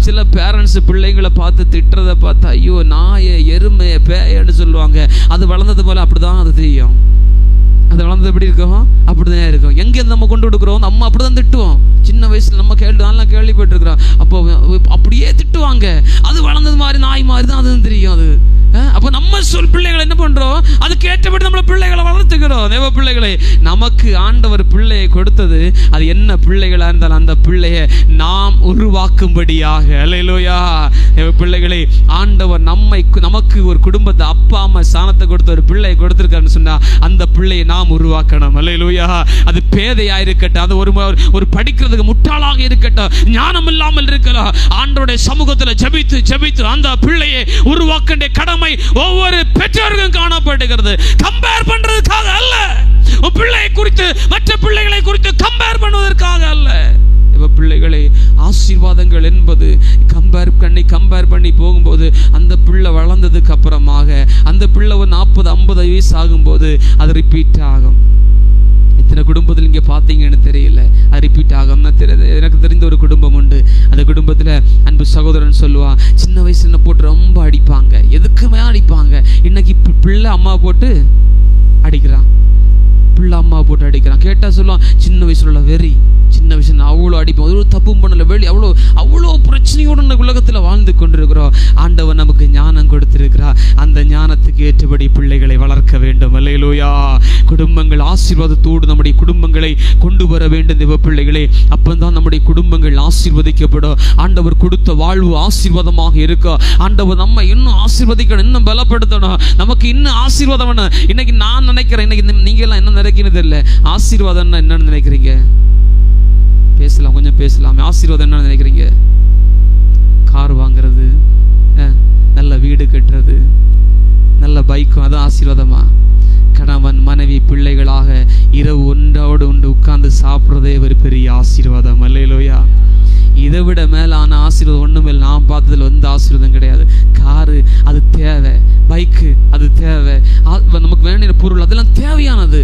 சில பேரண்ட்ஸ் பிள்ளைங்களை பார்த்து திட்டுறதை பார்த்தா ஐயோ நாயே எருமையை பேயன்னு சொல்லுவாங்க. அது வளர்ந்தது போல அப்படிதான் அது தெரியும். அது வளர்ந்தது எப்படி இருக்கும், அப்படிதான் இருக்கும். எங்க நம்ம கொண்டு கொடுக்குறோம், நம்ம அப்படிதான் திட்டுவோம். சின்ன வயசுல நம்ம கேள்விப்பட்டிருக்கிறோம், அப்போ அப்படியே திட்டுவாங்க. அது வளர்ந்தது மாதிரி நாய் மாதிரி தான் அது தெரியும். அது அப்ப நம்ம பிள்ளைகளை என்ன பண்றோம், அதுக்கு ஏற்றபடி நம்ம பிள்ளைகளை வளர்த்துக்கிறோம். தேவ பிள்ளைகளை, நமக்கு ஆண்டவர் பிள்ளையை கொடுத்தது அது என்ன பிள்ளைகளா இருந்தாலும் அந்த பிள்ளையை நாம் உருவாக்கும்படியாக. அல்லேலூயா. தேவ பிள்ளைகளை, ஆண்டவர் நமக்கு ஒரு குடும்பத்தை, அப்பா அம்மா ஸ்தானத்தை கொடுத்த ஒரு பிள்ளையை கொடுத்திருக்காருன்னு சொன்னா அந்த பிள்ளையை நாம் உருவாக்கணும். அல்லேலூயா. அது பேதையா இருக்கட்டும், அது ஒரு படிக்கிறதுக்கு முட்டாளாக இருக்கட்டும், ஞானம் இல்லாமல் இருக்கலாம், ஆண்டவருடைய சமூகத்தில் ஜெபித்து அந்த பிள்ளையை உருவாக்கின்ற கடமை ஒவ்வொரு பெற்றோருக்கும் காணப்படுகிறது. கம்பேர் பண்றதுக்காக அல்ல, உன் பிள்ளையை குறித்து மற்ற பிள்ளைகளை குறித்து கம்பேர் பண்ணுவதற்காக அல்ல. பிள்ளைகளை, ஆசீர்வாதங்கள் என்பது கம்பேர் பண்ணி போகும்போது அந்த பிள்ளை வளர்ந்ததுக்கு அப்புறமாக அந்த பிள்ளை ஒரு 40-50 வயசு ஆகும்போது அது ரிப்பீட் ஆகும். எத்தனை குடும்பத்தில் இங்கே பார்த்தீங்கன்னு தெரியல, அது ரிப்பீட் ஆகும். எனக்கு தெரிந்த ஒரு குடும்பம் உண்டு. அந்த குடும்பத்தில் அன்பு சகோதரன் சொல்லுவான், சின்ன வயசுல போட்டு ரொம்ப அடிப்பாங்க, எதுக்குமே அடிப்பாங்க. இன்னைக்கு பிள்ளை அம்மா போட்டு அடிக்கிறான், பிள்ளை அம்மா போட்டு அடிக்கிறான். கேட்டா சொல்லுவான், சின்ன வயசுல உள்ள வெறி, சின்ன வயசுல நான் அவ்வளோ அடிப்போம், ஒரு தப்பும் பண்ணல, வெளி அவ்வளோ பிரச்சனையோடு உலகத்தில் வாழ்ந்து கொண்டிருக்கிறோம். ஆண்டவர் நமக்கு ஞானம் கொடுத்திருக்கிறார். அந்த ஞானத்துக்கு ஏற்றபடி பிள்ளைகளை வளர்க்க வேண்டும். அல்லேலூயா. குடும்பங்கள் ஆசீர்வாதத்தோடு நம்முடைய குடும்பங்களை கொண்டு வர வேண்டும் தேவ பிள்ளைகளே. அப்பந்தான் நம்முடைய குடும்பங்கள் ஆசீர்வதிக்கப்படும். ஆண்டவர் கொடுத்த வாழ்வு ஆசீர்வாதமாக இருக்கும். ஆண்டவர் நம்ம இன்னும் ஆசீர்வதிக்கணும், இன்னும் பலப்படுத்தணும், நமக்கு இன்னும் ஆசீர்வாதம். இன்னைக்கு நான் நினைக்கிறேன், இன்னைக்கு நீங்க எல்லாம் என்ன நினைக்கிறது இல்லை, ஆசீர்வாதம் என்னன்னு நினைக்கிறீங்க? பேசலாம், கொஞ்சம் பேசலாம். ஆசீர்வாதம் என்ன நினைக்கிறீங்க? கார் வாங்குறது, நல்ல வீடு கட்டுறது, நல்ல பைக்கும், அது ஆசீர்வாதமா? கணவன் மனைவி பிள்ளைகளாக இரவு ஒன்றோடு உட்கார்ந்து சாப்பிட்றதே ஒரு பெரிய ஆசீர்வாதம். அல்லேலூயா. இதை விட மேலான ஆசீர்வாதம் ஒண்ணுமே நான் பார்த்ததுல எந்த ஆசீர்வாதம் கிடையாது. காரு அது தேவை, பைக்கு அது தேவை, நமக்கு வேண்டிய பொருள் அதெல்லாம் தேவையானது.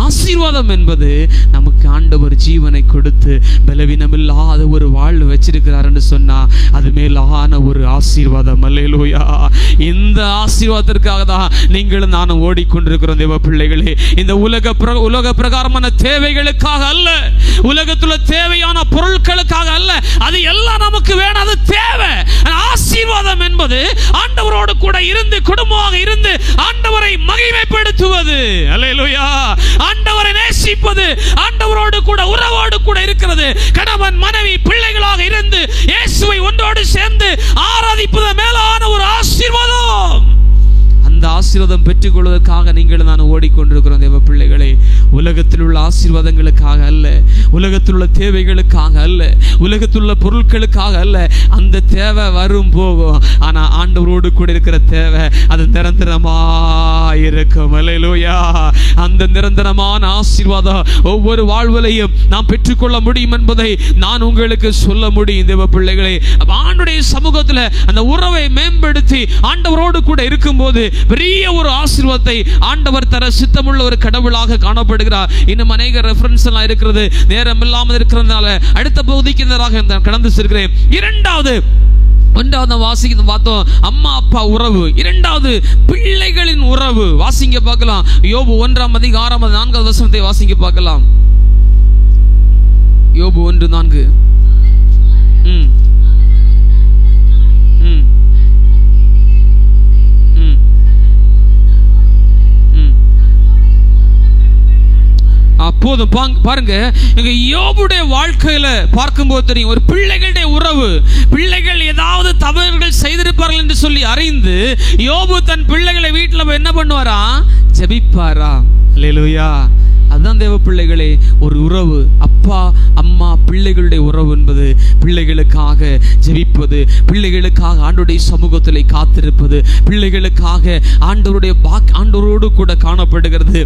ஆசீர்வாதம் என்பது நமக்கு ஆண்டவர் ஜீவனை கொடுத்து பலவீனமில்லாத ஒரு வாழ்வு வச்சிருக்கிறாருன்னு சொன்னா அது மேலான ஒரு ஆசீர்வாதம். அல்லேலூயா. இந்த ஆசீர்வாதத்திற்காக தான் நீங்களும் நானும் ஓடிக்கொண்டிருக்கிறோம் தேவ பிள்ளைகளே. இந்த உலக பிரகாரமான தேவைகளுக்காக அல்ல, உலகத்துல தேவையான பொருட்களுக்காக அல்ல, அது எல்லாம் நமக்கு வேணும், அது தேவை. ஆசீர்வாதம் என்பது ஆண்டவரோடு கூட இருந்து குடும்பமாக இருந்து ஆண்டவரை மகிமைப்படுத்துவது. அல்லேலூயா. ஆண்டவரை நேசிப்பது, ஆண்டவரோடு கூட உறவோடு கூட இருக்கிறது. கணவன் மனைவி பிள்ளைகளாக இருந்து இயேசுவை ஒன்றோடு சேர்ந்து ஆராதிப்பது மேலான ஒரு ஆசீர்வாதம். அந்த ஆசீர்வாதம் பெற்றுக் கொள்வதற்காக நீங்கள் நான் ஓடிக்கொண்டிருக்கிறோம் தேவ பிள்ளைகளே. உலகத்தில் உள்ள ஆசீர்வாதங்களுக்காக அல்ல, உலகத்தில் உள்ள தேவைகளுக்காக அல்ல, உலகத்தில் உள்ள பொருட்களுக்காக அல்ல. அந்த தேவை வரும் போகும், ஆனா ஆண்டவரோடு கூட இருக்கிற தேவை அது நிரந்தரமாயிருக்கும். அல்லேலூயா. அந்த நிரந்தரமான ஆசீர்வாதம் ஒவ்வொரு வாழ்விலையும் நாம் பெற்றுக்கொள்ள முடியும் என்பதை நான் உங்களுக்கு சொல்ல முடியும் தேவ பிள்ளைகளே. ஆண்டவருடைய சமூகத்தில் அந்த உறவை மேம்படுத்தி ஆண்டவரோடு கூட இருக்கும் போது பெரிய ஒரு ஆசீர்வாதத்தை ஆண்டவர் தர சித்தமுள்ள ஒரு கடவுளாக காணப்படுகிறார். இன்னும் அநேக ரெஃபரன்ஸ் எல்லாம் இருக்கிறது, நேரம் இல்லாமல் இருக்கிறதுனால அடுத்த பகுதிக்கு கடந்து செல்கிறேன். ஒன்றாவது வாசிக்க பார்த்தோம் அம்மா அப்பா உறவு, இரண்டாவது பிள்ளைகளின் உறவு. வாசிங்க பார்க்கலாம். யோபு 1-ம் அதிகாரம் 4வது வசனத்தை வாசிங்க பார்க்கலாம். யோபு 1:4. ம் ம் ம் ம் போதும். பாருங்க, எங்க யோபுடைய வாழ்க்கையில பார்க்கும்போது தெரியும், ஒரு பிள்ளைகளுடைய உறவு, பிள்ளைகள் ஏதாவது தவறுகள் செய்திருப்பார்கள் என்று சொல்லி அறிந்து யோபு தன் பிள்ளைகளை வீட்டில் என்ன பண்ணுவாரா? ஜெபிப்பாரா? அல்லேலூயா. அதுதான் தேவ பிள்ளைகளே, ஒரு உறவு, அப்பா அம்மா பிள்ளைகளுடைய உறவு என்பது பிள்ளைகளுக்காக ஜெபிப்பது, பிள்ளைகளுக்காக ஆண்டவருடைய சமூகத்தில் காத்திருப்பது, பிள்ளைகளுக்காக ஆண்டவரோடு கூட காணப்படுகிறது.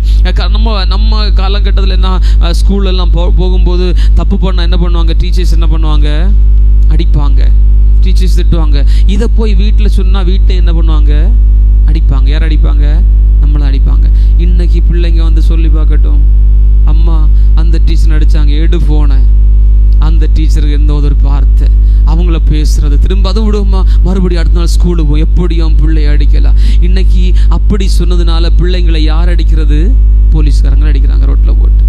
நம்ம காலகட்டத்தில் என்ன, ஸ்கூல்ல எல்லாம் போகும்போது தப்பு பண்ணா என்ன பண்ணுவாங்க? டீச்சர்ஸ் என்ன பண்ணுவாங்க? அடிப்பாங்க, டீச்சர்ஸ் திட்டுவாங்க. இதை போய் வீட்டில் சொன்னா வீட்டில் என்ன பண்ணுவாங்க? அடிப்பாங்க. யார் அடிப்பாங்க? நம்மளை அடிப்பாங்க. இன்னைக்கு பிள்ளைங்க வந்து சொல்லி பார்க்கட்டும், அம்மா அந்த டீச்சர் அடிச்சாங்க, எடு போன அந்த டீச்சருக்கு எந்த ஒரு வார்த்தை, அவங்கள பேசுறது, திரும்ப அது விடுமா, மறுபடியும் அடுத்த நாள் ஸ்கூலுக்கு போய் எப்படியும் பிள்ளைய அடிக்கலாம். இன்னைக்கு அப்படி சொன்னதுனால பிள்ளைங்களை யார் அடிக்கிறது? போலீஸ்காரங்க அடிக்கிறாங்க ரோட்ல போட்டு.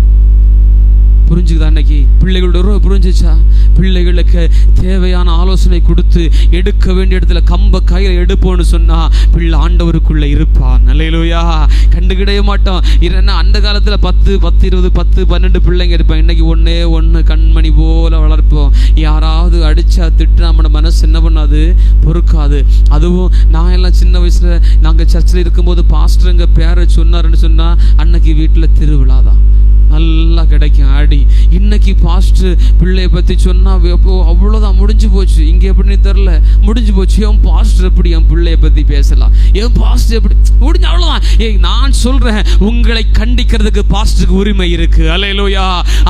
புரிஞ்சுக்குதா? இன்னைக்கு பிள்ளைகளோட உறவு புரிஞ்சுச்சா? பிள்ளைகளுக்கு தேவையான ஆலோசனை கொடுத்து எடுக்க வேண்டிய இடத்துல கம்ப கையில் எடுப்போன்னு சொன்னா பிள்ளை ஆண்டவருக்குள்ள இருப்பான். அல்லேலூயா. கண்டுகிடவே மாட்டோம். இல்லைன்னா அந்த காலத்துல 10, 20, 10, 12 பிள்ளைங்க இருப்பான். இன்னைக்கு ஒண்ணு கண்மணி போல வளர்ப்போம். யாராவது அடிச்சா திட்டு நம்ம மனசு என்ன பண்ணாது? பொறுக்காது. அதுவும் நான் எல்லாம் சின்ன வயசுல நாங்க சர்ச்சில் இருக்கும்போது பாஸ்டருங்க பேரை சொன்னாருன்னு சொன்னா அன்னைக்கு வீட்டுல திருவிழாதான், நல்லா கிடைக்கும் அடி. இன்னைக்கு பாஸ்டர் பிள்ளைய பத்தி சொன்னா அவ்வளவுதான், முடிஞ்சு போச்சு. இங்க எப்படின்னு தெரியல, முடிஞ்சு போச்சு. என் பாஸ்டர் எப்படி என் பிள்ளைய பத்தி பேசலாம்? என் பாஸ்டர் எப்படி முடிஞ்ச? அவ்வளவுதான். நான் சொல்றேன், உங்களை கண்டிக்கிறதுக்கு பாஸ்டருக்கு உரிமை இருக்கு. அல்லேலூயா.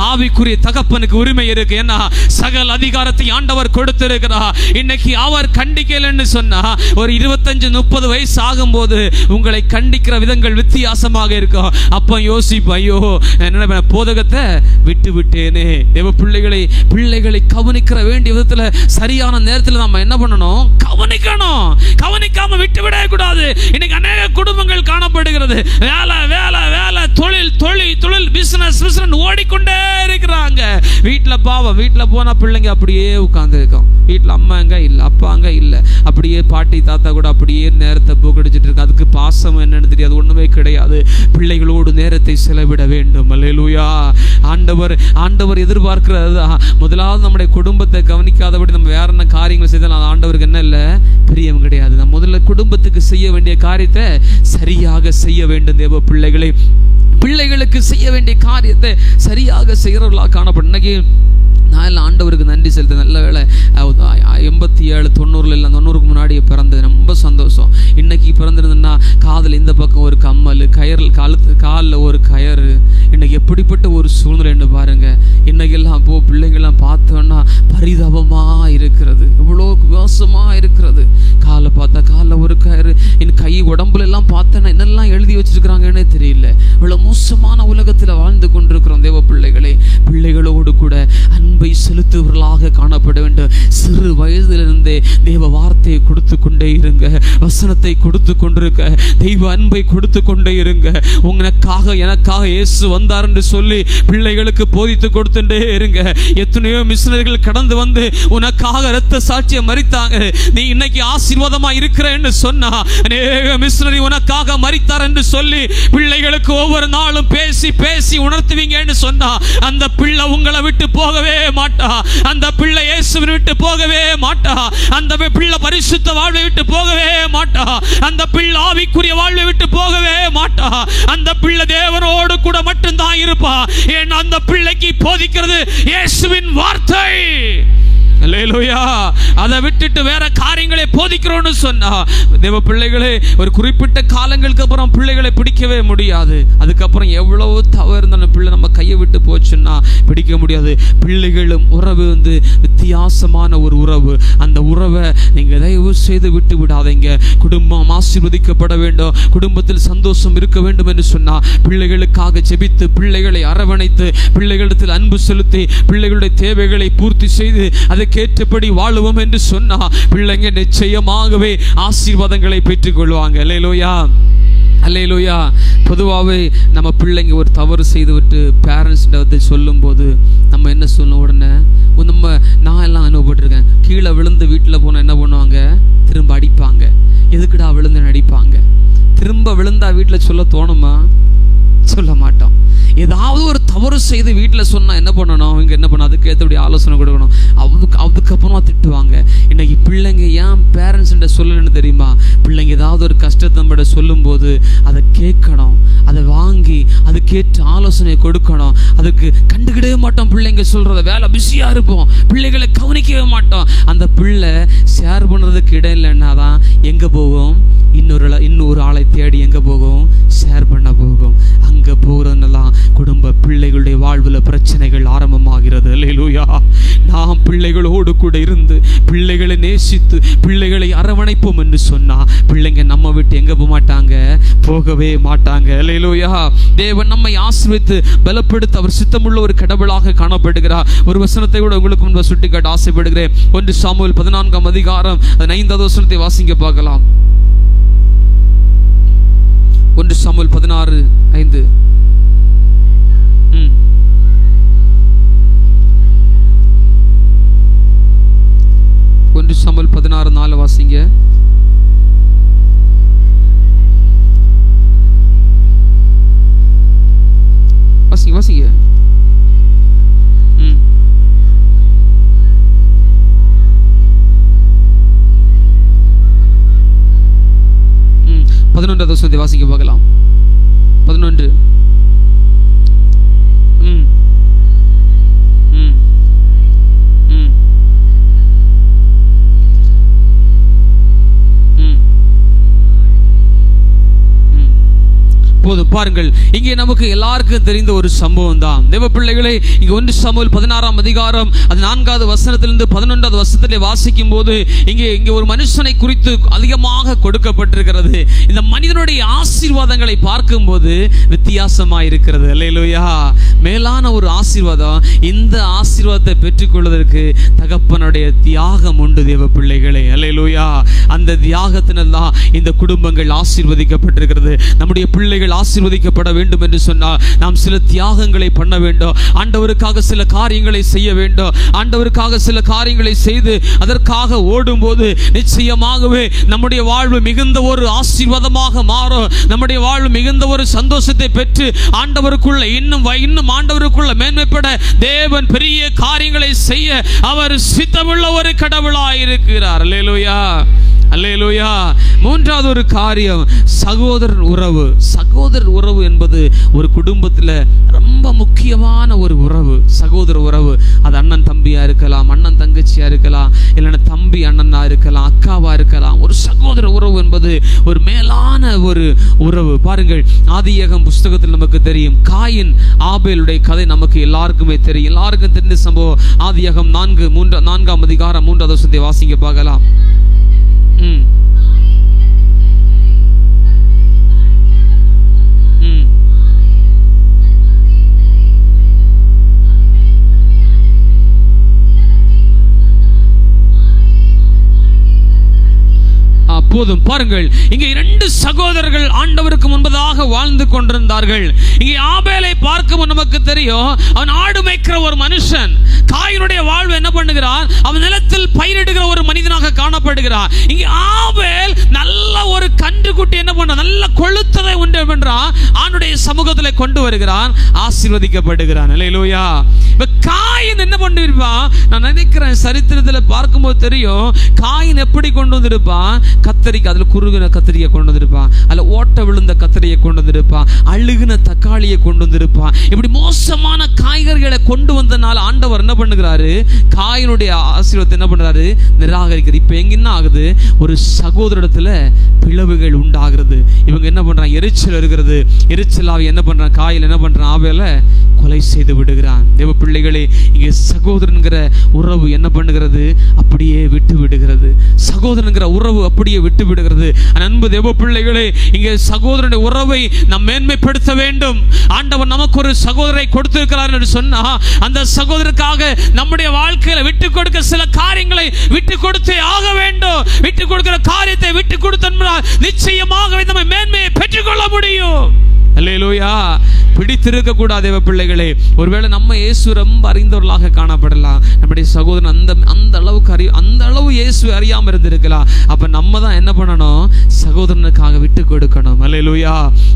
ஆவிக்குரிய தகப்பனுக்கு உரிமை இருக்கு. ஏன்னா சகல அதிகாரத்தை ஆண்டவர் கொடுத்திருக்கிறார். இன்னைக்கு அவர் கண்டிக்கலன்னு சொன்னா ஒரு 25-30 வயசு ஆகும்போது உங்களை கண்டிக்கிற விதங்கள் வித்தியாசமாக இருக்கும். அப்ப யோசிப்போம், ஐயோ என்ன போதகத்தை விட்டு விட்டேனே. தேவ பிள்ளைகளை கவனிக்கிற வேண்டிய விதத்துல சரியான நேரத்தில் நம்ம என்ன பண்ணணும்? கவனிக்கணும். கவனிக்காம விட்டு விட கூடாது. இன்னைக்கு அநேக குடும்பங்கள் காணப்படுகிறது. வேலை வேலை வேலை, தொழில் தொழில் தொழில், பிசினஸ் ஓடிக்கொண்டே இருக்கிறாங்க. வீட்டுல பாவம், வீட்டுல போனா பிள்ளைங்க அப்படியே உட்கார்ந்து இருக்கும். வீட்டுல அம்மா அங்க இல்ல, அப்பா அங்க இல்ல, அப்படியே பாட்டி தாத்தா கூட அப்படியே நேரத்தை போக்கடிச்சிட்டு இருக்கு. அதுக்கு பாசம் என்னன்னு தெரியாது, ஒண்ணுமே கிடையாது. பிள்ளைகளோடு நேரத்தை செலவிட வேண்டும். அல்லேலூயா. ஆண்டவர் எதிர்பார்க்கிறது முதலாவது நம்முடைய குடும்பத்தை கவனிக்காதபடி நம்ம வேற என்ன காரியங்களை செய்தால் ஆண்டவருக்கு என்ன இல்லை? பிரியம் கிடையாது. நம்ம முதல்ல குடும்பத்துக்கு செய்ய வேண்டிய காரியத்தை சரியாக செய்ய வேண்டும். தேவ பிள்ளைகளுக்கு செய்ய வேண்டிய காரியத்தை சரியாக செய்கிறவர்களாக காணப்படும். இன்னைக்கு நான் எல்லாம் ஆண்டவருக்கு நன்றி செலுத்த. நல்ல வேலை 87, 90 எல்லாம் 90க்கு முன்னாடியே பிறந்தது, ரொம்ப சந்தோஷம். இன்னைக்கு பிறந்திருந்ததுன்னா காதில் இந்த பக்கம் ஒரு கம்மல், காலில் ஒரு கயறு. இன்னைக்கு எப்படிப்பட்ட ஒரு சூழ்நிலை பாருங்க. இன்னைக்கெல்லாம் பிள்ளைங்கள்லாம் பார்த்தோன்னா பரிதாபமா இருக்கிறது, எவ்வளோ மோசமா இருக்கிறது. காலை பார்த்தா காலில் ஒரு கயிறு, என் கை உடம்புல எல்லாம் பார்த்தேன்னா என்னெல்லாம் எழுதி வச்சிருக்கிறாங்கன்னே தெரியல. இவ்வளவு மோசமான உலகத்தில் வாழ்ந்து கொண்டிருக்கிறோம். தேவ பிள்ளைகளோடு கூட அன்பை செலுத்துவர்களாக காணப்பட வேண்டும். சிறு வயதிலிருந்தே தேவ வார்த்தையை கொடுத்து கொண்டே இருங்க, வசனத்தை கொடுத்து கொண்டிருக்க, தெய்வ அன்பை கொடுத்து கொண்டே இருங்க. உனக்காக எனக்காக இயேசு வந்தார் என்று சொல்லி பிள்ளைகளுக்கு போதித்து கொடுத்துட்டே இருங்க. எத்தனையோ மிஷனரிகள் கடந்து வந்து உனக்காக இரத்த சாட்சியை மரித்தாங்க. நீ இன்னைக்கு ஆசீர்வாதமா இருக்கிற என்று சொன்னா அநேக மிஷனரி உனக்காக மரித்தார் என்று சொல்லி பிள்ளைகளுக்கு ஒவ்வொரு நாளும் பேசி பேசி உணர்த்துவீங்க என்று சொன்னா அந்த பிள்ளை உங்களை விட்டு போகவே மாட்டா. அந்த பிள்ளை இயேசுவை விட்டு போகவே மாட்டா. அந்த பிள்ளை பரிசுத்த வாழ்வை விட்டு போகவே மாட்டா. அந்த பிள்ளை ஆவிக்குரிய வாழ்வை விட்டு போகவே மாட்டா. அந்த பிள்ளை தேவனோடு கூட மட்டும்தான் இருப்பா. ஏன் அந்த பிள்ளைக்கு போதிக்கிறது இயேசுவின் வார்த்தை. அல்லேலூயா. அதை விட்டுட்டு வேற காரியங்களை போதிக்கிறோம்னு சொன்னா தேவ பிள்ளைகளே ஒரு குறிப்பிட்ட காலங்களுக்கு அப்புறம் பிள்ளைகளை பிடிக்கவே முடியாது. அதுக்கப்புறம் எவ்வளவு தவறு இருந்தாலும் பிள்ளை நம்ம கையை விட்டு போச்சுன்னா பிடிக்க முடியாது. பிள்ளைகளும் உறவு வித்தியாசமான ஒரு உறவு. அந்த உறவை நீங்க தயவு செய்து விட்டு விடாதீங்க. குடும்பம் ஆசீர்வதிக்கப்பட வேண்டும், குடும்பத்தில் சந்தோஷம் இருக்க வேண்டும் என்று சொன்னா பிள்ளைகளுக்காக ஜெபித்து, பிள்ளைகளை அரவணைத்து, பிள்ளைகளிடத்தில் அன்பு செலுத்தி, பிள்ளைகளுடைய தேவைகளை பூர்த்தி செய்து அதை கேட்டபடி வாழுவோம் என்று சொன்னா பிள்ளைங்க நிச்சயமாகவே ஆசீர்வாதங்களை பெற்றுக் கொள்வாங்க. அல்லேலூயா. அல்லேலூயா. பொதுவாகவே நம்ம பிள்ளைங்க ஒரு தவறு செய்து விட்டு பேரண்ட்ஸ்கிட்ட சொல்லும்போது நம்ம என்ன சொல்லணும், உடனே நான் எல்லாம் அனுபவப்பட்டிருக்கேன், கீழே விழுந்து வீட்டில் போனால் என்ன பண்ணுவாங்க, திரும்ப அடிப்பாங்க. எதுக்குடா விழுந்து அடிப்பாங்க? திரும்ப விழுந்தா வீட்டில் சொல்ல தோணுமா? சொல்ல மாட்டோம். ஏதாவது ஒரு தவறு செய்து வீட்டில் சொன்னால் என்ன பண்ணணும், இங்கே என்ன பண்ணணும், அதுக்கு ஏற்றபடி ஆலோசனை கொடுக்கணும். அதுக்கப்புறமா திட்டுவாங்க. இன்னைக்கு பிள்ளைங்க ஏன் பேரண்ட்ஸ்கிட்ட சொல்லணும்னு தெரியுமா? பிள்ளைங்க ஏதாவது ஒரு கஷ்டத்தை நம்மகிட்ட சொல்லும்போது அதை கேட்கணும், அதை வாங்கி அதுக்கேற்ற ஆலோசனை கொடுக்கணும். அதுக்கு கண்டுக்கிடவே மாட்டோம். பிள்ளைங்க சொல்கிறத வேலை பிஸியாக இருப்போம், பிள்ளைகளை கவனிக்கவே மாட்டோம். அந்த பிள்ளை ஷேர் பண்ணுறதுக்கு இடம் இல்லைன்னா தான் எங்கே போகும், இன்னொரு ஆளை தேடி எங்கே போகும், ஷேர் பண்ண போகும். அங்கே போகிறதுனால குடும்ப பிள்ளைகளுடைய வாழ்வில் பிரச்சனைகள் ஆரம்பமாகிறது. அல்லேலூயா. நாம் பிள்ளைகளோடு கூட இருந்து பிள்ளைகளை நேசித்து பிள்ளைகளை அரவணைப்போம் என்று சொன்னா பிள்ளைங்க நம்ம விட்டு எங்க போக மாட்டாங்க, போகவே மாட்டாங்க. அல்லேலூயா. தேவன் நம்மை ஆசீர்வதித்து பலப்படுத்த அவர் சித்தமுள்ள ஒரு கடவுளாக காணப்படுகிறார். ஒரு வசனத்தை கூட உங்களுக்கு முன்பு சுட்டிக்காட்ட ஆசைப்படுகிறேன். 1 சாமுவேல் 14ஆம் அதிகாரம் 5வது வசனத்தை வாசிங்க பார்க்கலாம். 1 சாமுவேல் 16:5. 1 சாமுவேல் 16:4 வாசிங்க. வாசிங்க வாசிங்க. 11வது வசனத்தை வாசிக்க பார்க்கலாம். 11. போதும் பாருங்கள், இங்கே நமக்கு எல்லாருக்கும் தெரிந்த ஒரு சம்பவம் தான். தேவ பிள்ளைகளே, இங்கே 1 சாமுவேல் 16ஆம் அதிகாரம் 4வது வசனத்திலிருந்து 11வது வசனத்திலே வாசிக்கும் போது இங்கே ஒரு மனுஷனை குறித்து அதிகமாக கொடுக்கப்பட்டிருக்கிறது. இந்த மனிதனுடைய ஆசீர்வாதங்களை பார்க்கும்போது வித்தியாசமாக இருக்கிறது. அல்லேலூயா. மேலான ஒரு ஆசீர்வாதம். இந்த ஆசீர்வாதத்தை பெற்றுக்கொள்வதற்கு தகப்பனுடைய தியாகம் உண்டு தேவ பிள்ளைகளே. அல்லேலூயா. அந்த தியாகத்தினால்தான் இந்த குடும்பங்கள் ஆசீர்வதிக்கப்பட்டிருக்கிறது. நம்முடைய பிள்ளைகள் ஆசீர்வதிக்கப்பட வேண்டும் என்று சொன்னால் நாம் சில தியாகங்களை பண்ண வேண்டும். ஆண்டவருக்காக சில காரியங்களை செய்ய வேண்டும். ஆண்டவருக்காக சில காரியங்களை செய்து அதற்காக ஓடும்போது நிச்சயமாகவே நம்முடைய வாழ்வு மிகுந்த ஒரு ஆசீர்வாதமாக மாறும். நம்முடைய வாழ்வு மிகுந்த ஒரு சந்தோஷத்தை பெற்று ஆண்டவருக்குள்ள இன்னும் ஆண்டவருக்குள்ள மேன்மைப்பட தேவன் பெரிய காரியங்களை செய்ய அவர் சித்தமுள்ள ஒரு கடவுளாய் இருக்கிறார். அல்லேலூயா. அல்லேலூயா. 3வது ஒரு காரியம், சகோதரர் உறவு. சகோதரர் உறவு என்பது ஒரு குடும்பத்தில் ரொம்ப முக்கியமான ஒரு உறவு. சகோதர உறவு. அது அண்ணன் தம்பியா இருக்கலாம், அண்ணன் தங்கச்சியா இருக்கலாம், இல்லைன்னா தம்பி அண்ணனா இருக்கலாம், அக்காவா இருக்கலாம். ஒரு சகோதர உறவு என்பது ஒரு மேலான ஒரு உறவு. பாருங்கள், ஆதியாகமம் புஸ்தகத்தில் நமக்கு தெரியும், காயின் ஆபேலுடைய கதை நமக்கு எல்லாருக்குமே தெரியும். எல்லாருக்கும் தெரிந்த சம்பவம். ஆதியாகமம் 4ஆம் அதிகாரம் 3வது வசனத்தை வாசிங்க பார்க்கலாம். போதும் பாருங்கள், இங்கே 2 சகோதரர்கள் ஆண்டவருக்கு முன்பதாக வாழ்ந்து கொண்டிருந்தார்கள். இங்கே ஆபேலை பார்க்கும் நமக்கு தெரியும், அவன் ஆடு மேய்க்கிற ஒரு மனுஷன். காயினுடைய வாழ்வு என்ன பண்ணுகிறான், அவன் நிலத்தில் பயிரிடுகிற ஒரு மனிதனாக காணப்படுகிறான். இங்கே ஆபேல் நல்ல ஒரு கன்றுக்குட்டி என்ன பண்றான், நல்ல கொழுத்ததை உண்டு பண்றான், ஆண்டுடைய சமூகத்தில் கொண்டு வருகிறான், ஆசீர்வதிக்கப்படுகிறான். அல்லேலூயா. இப்ப காயின் என்ன பண்ணிருப்பான், நான் நினைக்கிறேன் சரித்திரத்தில் பார்க்கும்போது தெரியும், காயின் எப்படி கொண்டு வந்திருப்பான், கத்தரிக்காய், அதுல குறுகின கத்திரியை கொண்டு வந்திருப்பான், அதுல ஓட்ட விழுந்த கத்திரியை கொண்டு வந்திருப்பான், அழுகுன தக்காளியை கொண்டு வந்திருப்பான். இப்படி மோசமான காய்கறிகளை கொண்டு வந்தனால ஆண்டவர் என்ன பண்ணுகிறாரு, காயினுடைய ஆசீர்வாதத்தை என்ன பண்றாரு, நிராகரிக்கிறார். இப்ப எங்க என்ன ஆகுது, ஒரு சகோதரத்துல பிளவுகள் உண்டாகிறது. இவங்க என்ன பண்றாங்க, எரிச்சல் இருக்கிறது. எரிச்சலாவி என்ன பண்றான், காயில் என்ன பண்றான், ஆவேல கொலை செய்து விடுகிறான். தேவ பிள்ளைகளே, இங்கே சகோதரன்கிற உறவு என்ன பண்ணுகிறது, அப்படியே விட்டு விடுகிறது. சகோதரன்கிற உறவு அப்படியே விட்டு விடுகிறது. அன்பு தேவ பிள்ளைகளே, இங்கே சகோதரனுடைய உறவை நாம் மேன்மைப்படுத்த வேண்டும். ஆண்டவர் நமக்கு ஒரு சகோதரரை கொடுத்திருக்கிறார் என்று சொன்னா அந்த சகோதரருக்காக நம்முடைய வாழ்க்கையில விட்டு கொடுக்க சில காரியங்களை விட்டு கொடுத்தே ஆக வேண்டும். விட்டு கொடுக்கிற காரியத்தை குடும்பங்களை விட்டு கொடுத்தா நிச்சயமாகவே நம்ம மேன்மையை பெற்றுக்கொள்ள முடியும். அல்லேலூயா. பிடித்திருக்க கூடாது தேவ பிள்ளைகளே. ஒருவேளை நம்ம இயேசு ரொம்ப அறிந்தவர்களாக காணப்படலாம், நம்முடைய சகோதரன் அந்த அளவுக்கு அந்த அளவு இயேசு அறியாம இருந்திருக்கலாம். அப்ப நம்ம தான் என்ன பண்ணணும்? சகோதரனுக்காக விட்டு கொடுக்கணும். அல்லேலூயா.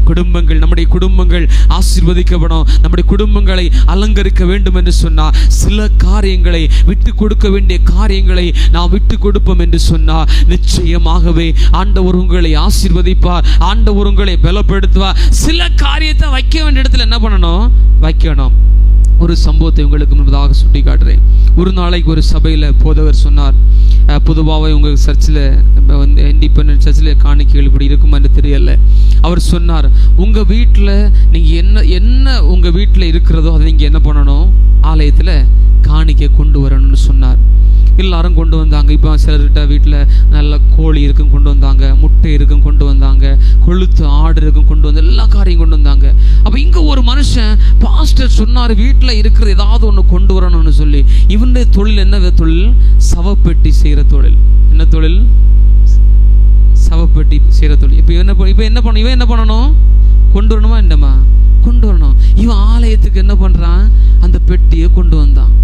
குடும்பங்கள், நம்முடைய குடும்பங்கள் ஆசீர்வதிக்கப்படும், நம்முடைய குடும்பங்களை அலங்கரிக்க வேண்டும் என்று சொன்னா சில காரியங்களை விட்டு கொடுக்க வேண்டிய காரியங்களை நாம் விட்டு கொடுப்போம் என்று சொன்னா நிச்சயமாகவே ஆண்டவர் உங்களை ஆசீர்வதிப்பார், ஆண்டவர் உங்களை பலப்படுத்துவார். சில காரியத்தை வைக்க வேண்டிய இடத்துல என்ன பண்ணணும்? வைக்கணும். ஒரு சம்பவத்தை உங்களுக்கு முன்பதாக சுட்டி காட்டுறேன். ஒரு நாளைக்கு ஒரு சபையில் போதவர் சொன்னார், பொதுவாகவே உங்கள் சர்ச்சில் இண்டிபெண்டன்ட் சர்ச்சில் காணிக்கைகள் இப்படி இருக்குமான்னு தெரியல. அவர் சொன்னார், உங்கள் வீட்டில் நீங்கள் என்ன உங்கள் வீட்டில் இருக்கிறதோ அதை நீங்கள் என்ன பண்ணணும்? ஆலயத்தில் காணிக்கை கொண்டு வரணும்னு சொன்னார். எல்லாரும் கொண்டு வந்தாங்க. இப்போ சிலர்கிட்ட வீட்டில் நல்ல கோழி இருக்கும் கொண்டு வந்தாங்க, முட்டை இருக்கும் கொண்டு வந்தாங்க, கொழுத்து ஆடு இருக்கும் கொண்டு வந்து எல்லா காரியம் கொண்டு வந்தாங்க. அப்போ இங்கே ஒரு மனுஷன் பாஸ்டர் சொன்னார், வீட்டில் இருக்கிற ஏதாவது ஒன்று கொண்டு வரணும்னு சொல்லி. இவனுடைய தொழில் என்ன தொழில்? சவப்பெட்டி செய்கிற தொழில். என்ன தொழில்? சவப்பெட்டி செய்கிற தொழில். இப்போ இவன் என்ன பண்ணணும்? கொண்டு வரணுமா? என்னமா கொண்டு வரணும். இவன் ஆலயத்துக்கு என்ன பண்ணுறான்? அந்த பெட்டியை கொண்டு வந்தான்.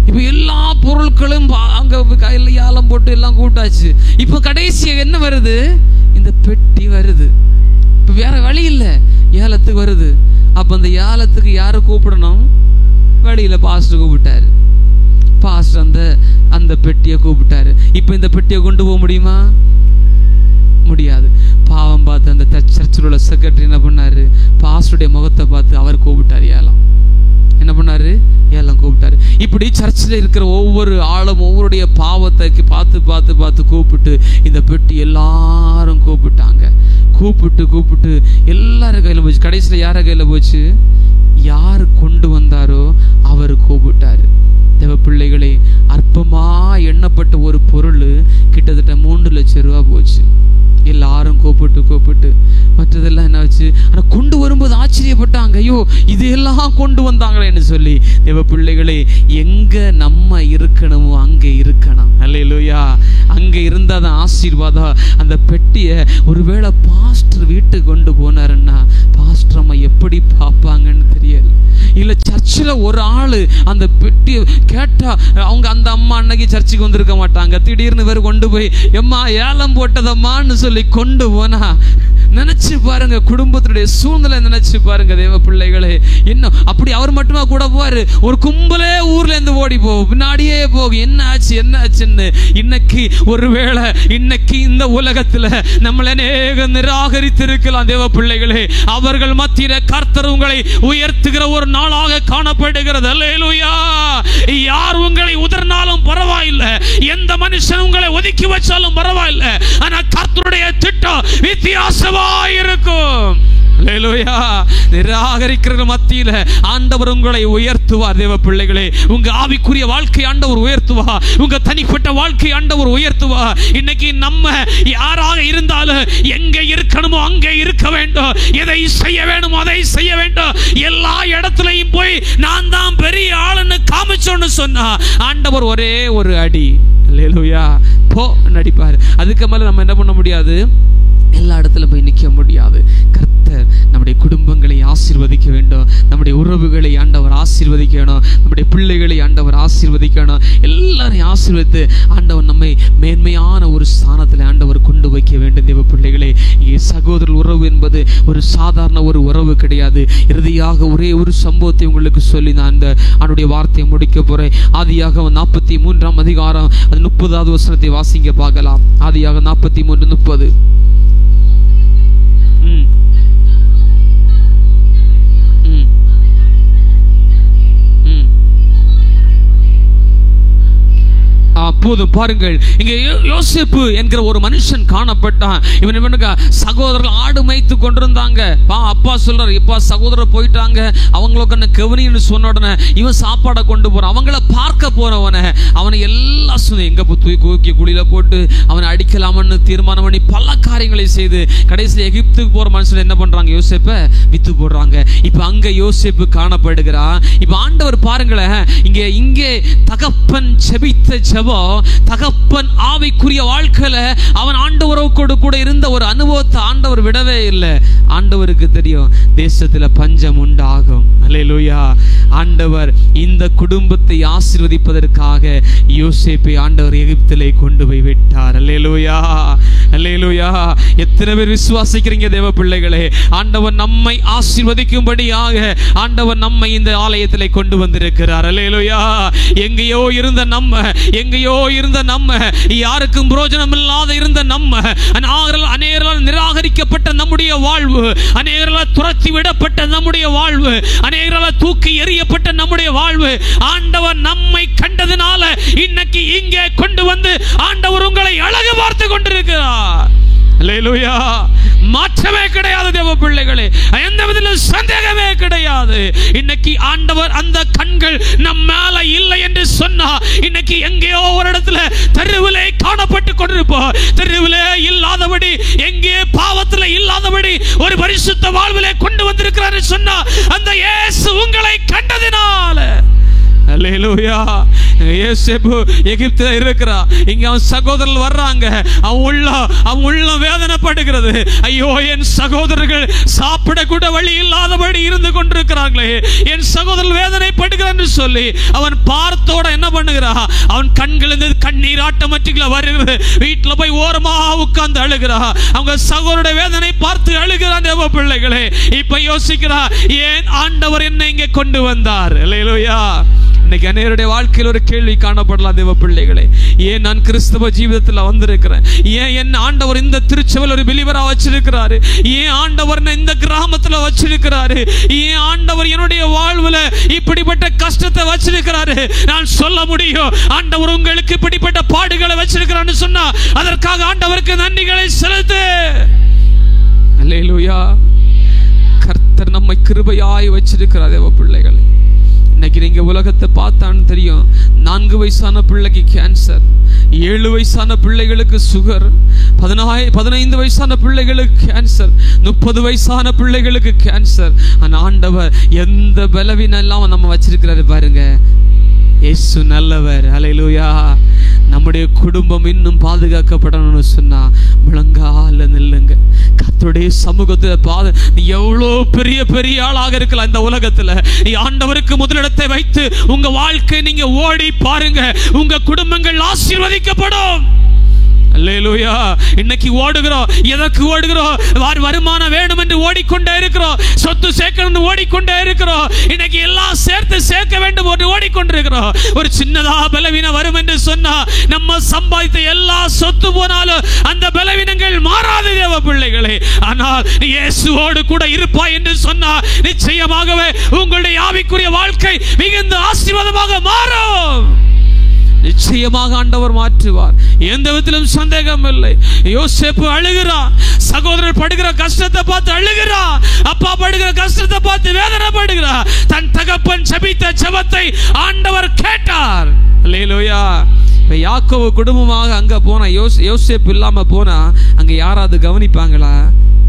இப்போ எல்லா பொருட்களும் அங்கே கையில் ஏலம் போட்டு எல்லாம் கூட்டாச்சு. இப்போ கடைசியாக என்ன வருது? இந்த பெட்டி வருது. இப்போ வேற வழி இல்லை, ஏலத்துக்கு வருது. அப்போ அந்த ஏலத்துக்கு யாரை கூப்பிடணும்? வழியில் பாஸ்டர் கூப்பிட்டாரு. பாஸ்டர் அந்த பெட்டியை கூப்பிட்டாரு. இப்போ இந்த பெட்டியை கொண்டு போக முடியுமா? முடியாது. பாவம் பார்த்து அந்த சர்ச்சில் உள்ள செக்ரட்டரி என்ன பண்ணாரு? பாஸ்டருடைய முகத்தை பார்த்து அவர் கூப்பிட்டார். ஏலம் என்ன பண்ணாரு? ஏலம் கூப்பிட்டாரு. இப்படி சர்ச்சில் இருக்கிற ஒவ்வொரு ஆளும் ஒவ்வொருடைய பாவத்தை பார்த்து பார்த்து பார்த்து கூப்பிட்டு இந்த பெட்டி எல்லாரும் கூப்பிட்டாங்க. கூப்பிட்டு எல்லாரும் கையில் போச்சு. கடைசியில் யார கையில் போச்சு? யார் கொண்டு வந்தாரோ அவர் கூப்பிட்டாரு. தேவ பிள்ளைகளே, அற்பமா எண்ணப்பட்ட ஒரு பொருள் கிட்டத்தட்ட 3 லட்சம் ரூபா போச்சு. எல்லாரும் கூப்பிட்டு மற்றதெல்லாம் என்ன ஆச்சு? ஆனால் கொண்டு வரும்போது ஆச்சரியப்பட்டாங்க, ஐயோ இதெல்லாம் கொண்டு வந்தாங்களேன்னு சொல்லி. தேவ பிள்ளைகளே, எங்க நம்ம இருக்கணுமோ அங்கே இருக்கணும். அல்லேலூயா. அங்கே இருந்தால் தான் ஆசீர்வாதம். அந்த பெட்டியை ஒருவேளை பாஸ்டர் வீட்டுக்கு கொண்டு போனாருன்னா பாஸ்டர் அம்மா எப்படி பார்ப்பாங்கன்னு தெரியல. இல்லை சர்ச்சில் ஒரு ஆள் அந்த பெட்டி கேட்டா அவங்க அந்த அம்மா அன்னைக்கு சர்ச்சுக்கு வந்திருக்க மாட்டாங்க. திடீர்னு வேறு கொண்டு போய் எம்மா ஏலம் போட்டதம்மான்னு சொல்லி கொண்டு போனா நினைச்சு பாருங்க, குடும்பத்துடைய சூழ்நிலை நினைச்சு பாருங்க. தேவ பிள்ளைகளே, இன்னும் அப்படி அவர் மட்டுமா கூட போவாரு? ஒரு கும்பலே ஊர்ல இருந்து ஓடி போகும், பின்னாடியே போகும். என்ன ஆச்சுன்னு. இன்னைக்கு ஒருவேளை இன்னைக்கு இந்த உலகத்துல நம்மள நிராகரித்து இருக்கலாம். தேவ பிள்ளைகளே, அவர்கள் மத்தியில கர்த்தர் உங்களை உயர்த்துகிற ஒரு நாளாக காணப்படுகிறது. அல்லேலூயா. யார் உங்களை உதறினாலும் பரவாயில்லை, எந்த மனுஷன் உங்களை ஒதுக்கி வச்சாலும் பரவாயில்லை, ஆனா கர்த்தருடைய திட்டம் வித்தியாசமா இருக்கும். அல்லேலூயா. நிராகரிக்கிற மத்தியில ஆண்டவர் உங்களை உயர்த்துவார். தேவ பிள்ளைகளே, உங்க ஆவிக்குரிய வாழ்க்கை ஆண்டவர் உயர்த்துவார், உங்க தனிப்பட்ட வாழ்க்கை ஆண்டவர் உயர்த்துவார். இன்னைக்கு நம்ம யாராக இருந்தாலும் எங்க இருக்கணுமோ அங்கே இருக்க வேண்டும், எதை செய்ய வேணுமோ அதை செய்ய வேண்டும். எல்லா இடத்துலையும் போய் நான் தான் பெரிய ஆளுன்னு காமிச்சோன்னு சொன்னா ஆண்டவர் ஒரே ஒரு அடி அல்லேலூயா போ நடிப்பார். அதுக்கு மேல நம்ம என்ன பண்ண முடியாது? எல்லா இடத்துல போய் நிற்க முடியாது. கர்த்தர் நம்முடைய குடும்பங்களை ஆசீர்வதிக்க வேண்டும், நம்முடைய உறவுகளை ஆண்டவர் ஆசீர்வதிக்கணும், நம்முடைய பிள்ளைகளை ஆண்டவர் ஆசீர்வதிக்கணும். எல்லாரையும் ஆசீர்வதித்து ஆண்டவர் நம்மை மேன்மையான ஒரு ஸ்தானத்தில் ஆண்டவர் கொண்டு வைக்க வேண்டும். தேவ பிள்ளைகளே, சகோதரர் உறவு என்பது ஒரு சாதாரண ஒரு உறவு கிடையாது. இறுதியாக ஒரே ஒரு சம்பவத்தை உங்களுக்கு சொல்லி நான் இந்த அவனுடைய வார்த்தையை முடிக்க போறேன். ஆதியாகமம் 43ஆம் அதிகாரம் 30வது வசனத்தை வாசிங்க பார்க்கலாம். ஆதியாகமம் 43:30. போதும் பாருங்கள், இங்கே யோசேப்பு என்கிற ஒரு மனுஷன் காணப்பட்டான். இவன் சகோதரர்கள் ஆடு மேய்த்து கொண்டிருந்தாங்க. அப்பா சொல்றாரு, இப்பா சகோதரர் போயிட்டாங்க, அவங்களுக்கு கவனின்னு சொன்ன உடனே இவன் சாப்பாடை கொண்டு போறான். அவங்கள பார்க்க போறவன அவனை எல்லாம் எங்க தூக்கி குழியில போட்டு அவனை அடிக்கலாம்னு தீர்மானம் பண்ணி பல காரியங்களை செய்து கடைசியில் எகிப்துக்கு போற மனுஷன் என்ன பண்றாங்க? யோசேப்பை வித்து போடுறாங்க. இப்ப அங்க யோசேப்பு காணப்படுகிறான். இப்ப ஆண்டவர் பாருங்களேன், இங்கே தகப்பன் செபித்த ஜெபம் அப்போ தகப்பன் ஆவிக்குரிய வாழ்க்கையில அவன் ஆண்டவரோடு கூட இருந்த ஒரு அனுபவத்தை ஆண்டவர் விடவே இல்லை. ஆண்டவருக்கு தெரியும் தேசத்துல பஞ்சம் உண்டாகும். அல்லேலூயா. ஆண்டவர் இந்த குடும்பத்தை ஆசீர்வதிப்பதற்காக யோசேப்பை ஆண்டவர் எகிப்திலே கொண்டு போய் விட்டார். அல்லேலூயா, அல்லேலூயா. எத்தனை பேர் விசுவாசிக்கிறீங்க தேவ பிள்ளைகளே? ஆண்டவர் நம்மை ஆசீர்வதிக்கும்படியாக ஆண்டவர் நம்மை இந்த ஆலயத்திலே கொண்டு வந்திருக்கிறார். அல்லேலூயா. எங்கேயோ இருந்த நம்ம யாருக்கும் பிரயோஜனம் இல்லாத இருந்த நம்ம, அநேகரால் நிராகரிக்கப்பட்ட நம்முடைய வாழ்வு, அநேகரால் துரத்தி விடப்பட்ட நம்முடைய வாழ்வு, அநேகரால் தூக்கி எறியப்பட்ட நம்முடைய வாழ்வு, ஆண்டவர் நம்மை கண்டதினால இன்னைக்கு இங்கே கொண்டு வந்து ஆண்டவர் உங்களை அழகு பார்த்து கொண்டிருக்கிறார். அல்லேலூயா. மாற்றமே கிடையாது தேவ பிள்ளைகளே, எந்த விதத்திலும் சந்தேகமே கிடையாது. இன்னைக்கு ஆண்டவர் அந்த கண்கள் நம்ம மேல இல்லை என்று சொன்னா இன்னைக்கு எங்கேயோ ஒரு இடத்துல தெருவிலே காணப்பட்டு கொண்டிருப்போம். தெருவிலே இல்லாதபடி, எங்கே பாவத்தில் இல்லாதபடி ஒரு பரிசுத்த வாழ்விலே கொண்டு வந்திருக்கிறார் சொன்னா அந்த இயேசு உங்களை கண்டதினால. அல்லேலூயா. யோசேப்பு எகிப்தில இருக்கிறா, இங்க அவன் சகோதரர்கள் வர்றாங்க, அவன் உள்ள வேதனைப்படுகிறது. ஐயோ, என் சகோதரர்கள் சாப்பிட கூட வழி இல்லாதபடி இருந்து கொண்டிருக்கிறார்களே, என் சகோதரர்கள் வேதனைப்படுகிறான்னு சொல்லி அவன் பார்த்தோட என்ன பண்ணுகிறா, அவன் கண்கள் கண்ணீர் ஆட்டோமேட்டிக்கலா வருகிறது. வீட்டுல போய் ஓரமா உட்கார்ந்து அழுகிறா. அவங்க சகோதரருடைய வேதனை பார்த்து அழுகிறான் தேவ பிள்ளைகளே. இப்ப யோசிக்கிறா, ஏன் ஆண்டவர் என்னை இங்கே கொண்டு வந்தார்? அல்லேலூயா. இன்னைக்கு அநேகருடைய வாழ்க்கையில் ஒரு கேள்வி காணப்படலாம் தேவ பிள்ளைகளே. ஏன் நான் கிறிஸ்தவ ஜீவிதத்தில் வந்திருக்கிறேன்? ஏன் என் ஆண்டவர் இந்த திருச்சபையில் ஒரு பிலிவரா வச்சிருக்கிறாரு? ஏன் ஆண்டவர் இந்த கிராமத்துல வச்சிருக்கிறாரு? ஏன் ஆண்டவர் என்னுடைய வாழ்வுல இப்படிப்பட்ட கஷ்டத்தை வச்சிருக்கிறாரு? நான் சொல்ல முடியும், ஆண்டவர் உங்களுக்கு இப்படிப்பட்ட பாடுகளை வச்சிருக்கிறான்னு சொன்னா அதற்காக ஆண்டவருக்கு நன்றிகளை செலுத்து. அல்லேலூயா. கர்த்தர் நம்மை கிருபையாய் வச்சிருக்கிறார் தேவ பிள்ளைகளே. இன்னைக்கு நீங்க உலகத்தை பார்த்தான்னு தெரியும், 4 வயசான பிள்ளைக்கு கேன்சர், 7 வயசான பிள்ளைகளுக்கு சுகர், 15 வயசான பிள்ளைகளுக்கு கேன்சர், 30 வயசான பிள்ளைகளுக்கு கேன்சர். ஆனா ஆண்டவர் எந்த பலவீனம் எல்லாம் நம்ம வச்சிருக்கிறாரு பாருங்க. இயேசு நல்லவர். அல்லேலூயா. நம்முடைய குடும்பம் இன்னும் பாதுகாக்கப்படணும்னு சொன்னா முழங்கால நில்லுங்க. கர்த்தருடைய சமூகத்துல நீ எவ்வளோ பெரிய ஆளாக இருக்கலாம் இந்த உலகத்துல, நீ ஆண்டவருக்கு முதலிடத்தை வைத்து உங்க வாழ்க்கை நீங்க ஓடி பாருங்க, உங்க குடும்பங்கள் ஆசீர்வதிக்கப்படும். அல்லேலூயா. இன்னைக்கு ஓடுகிறோம், எதற்கு ஓடுகிறோம்? வருமானம் வேணும் என்று ஓடிக்கொண்டே இருக்கிறோம், சொத்து சேர்க்கணும் ஓடிக்கொண்டே இருக்கிறோம், இன்னைக்கு எல்லாம் சேர்க்க வேண்டும் என்று ஓடிக்கொண்டிருக்கிறோம். ஒரு சின்னதா பலவீனம் வரும் என்று சொன்னா நம்ம சம்பாதித்த எல்லா சொத்து போனாலும் அந்த பலவீனங்கள் மாறாது தேவ பிள்ளைகளே. ஆனால் இயேசுவோடு கூட இருப்பாய் என்று சொன்னா நிச்சயமாகவே உங்களுடைய ஆவிக்குரிய வாழ்க்கை மிகுந்த ஆசீர்வாதமாக மாறும். நிச்சயமாக ஆண்டவர் மாற்றுவார், எந்த விதத்திலும் சந்தேகம் இல்லை. யோசேப்பு அழுகிறான், சகோதரர் படுகிற கஷ்டத்தை பார்த்து அழுகிறான், அப்பா படுகிற கஷ்டத்தை பார்த்து வேதனைப்படுகிறார். தன் தகப்பன் ஜெபித்த ஜெபத்தை ஆண்டவர் கேட்டார். அல்லேலூயா. இப்ப யாக்கோபு குடும்பமாக அங்க போனா, யோசேப்பு இல்லாம போனா அங்க யாராவது கவனிப்பாங்களா?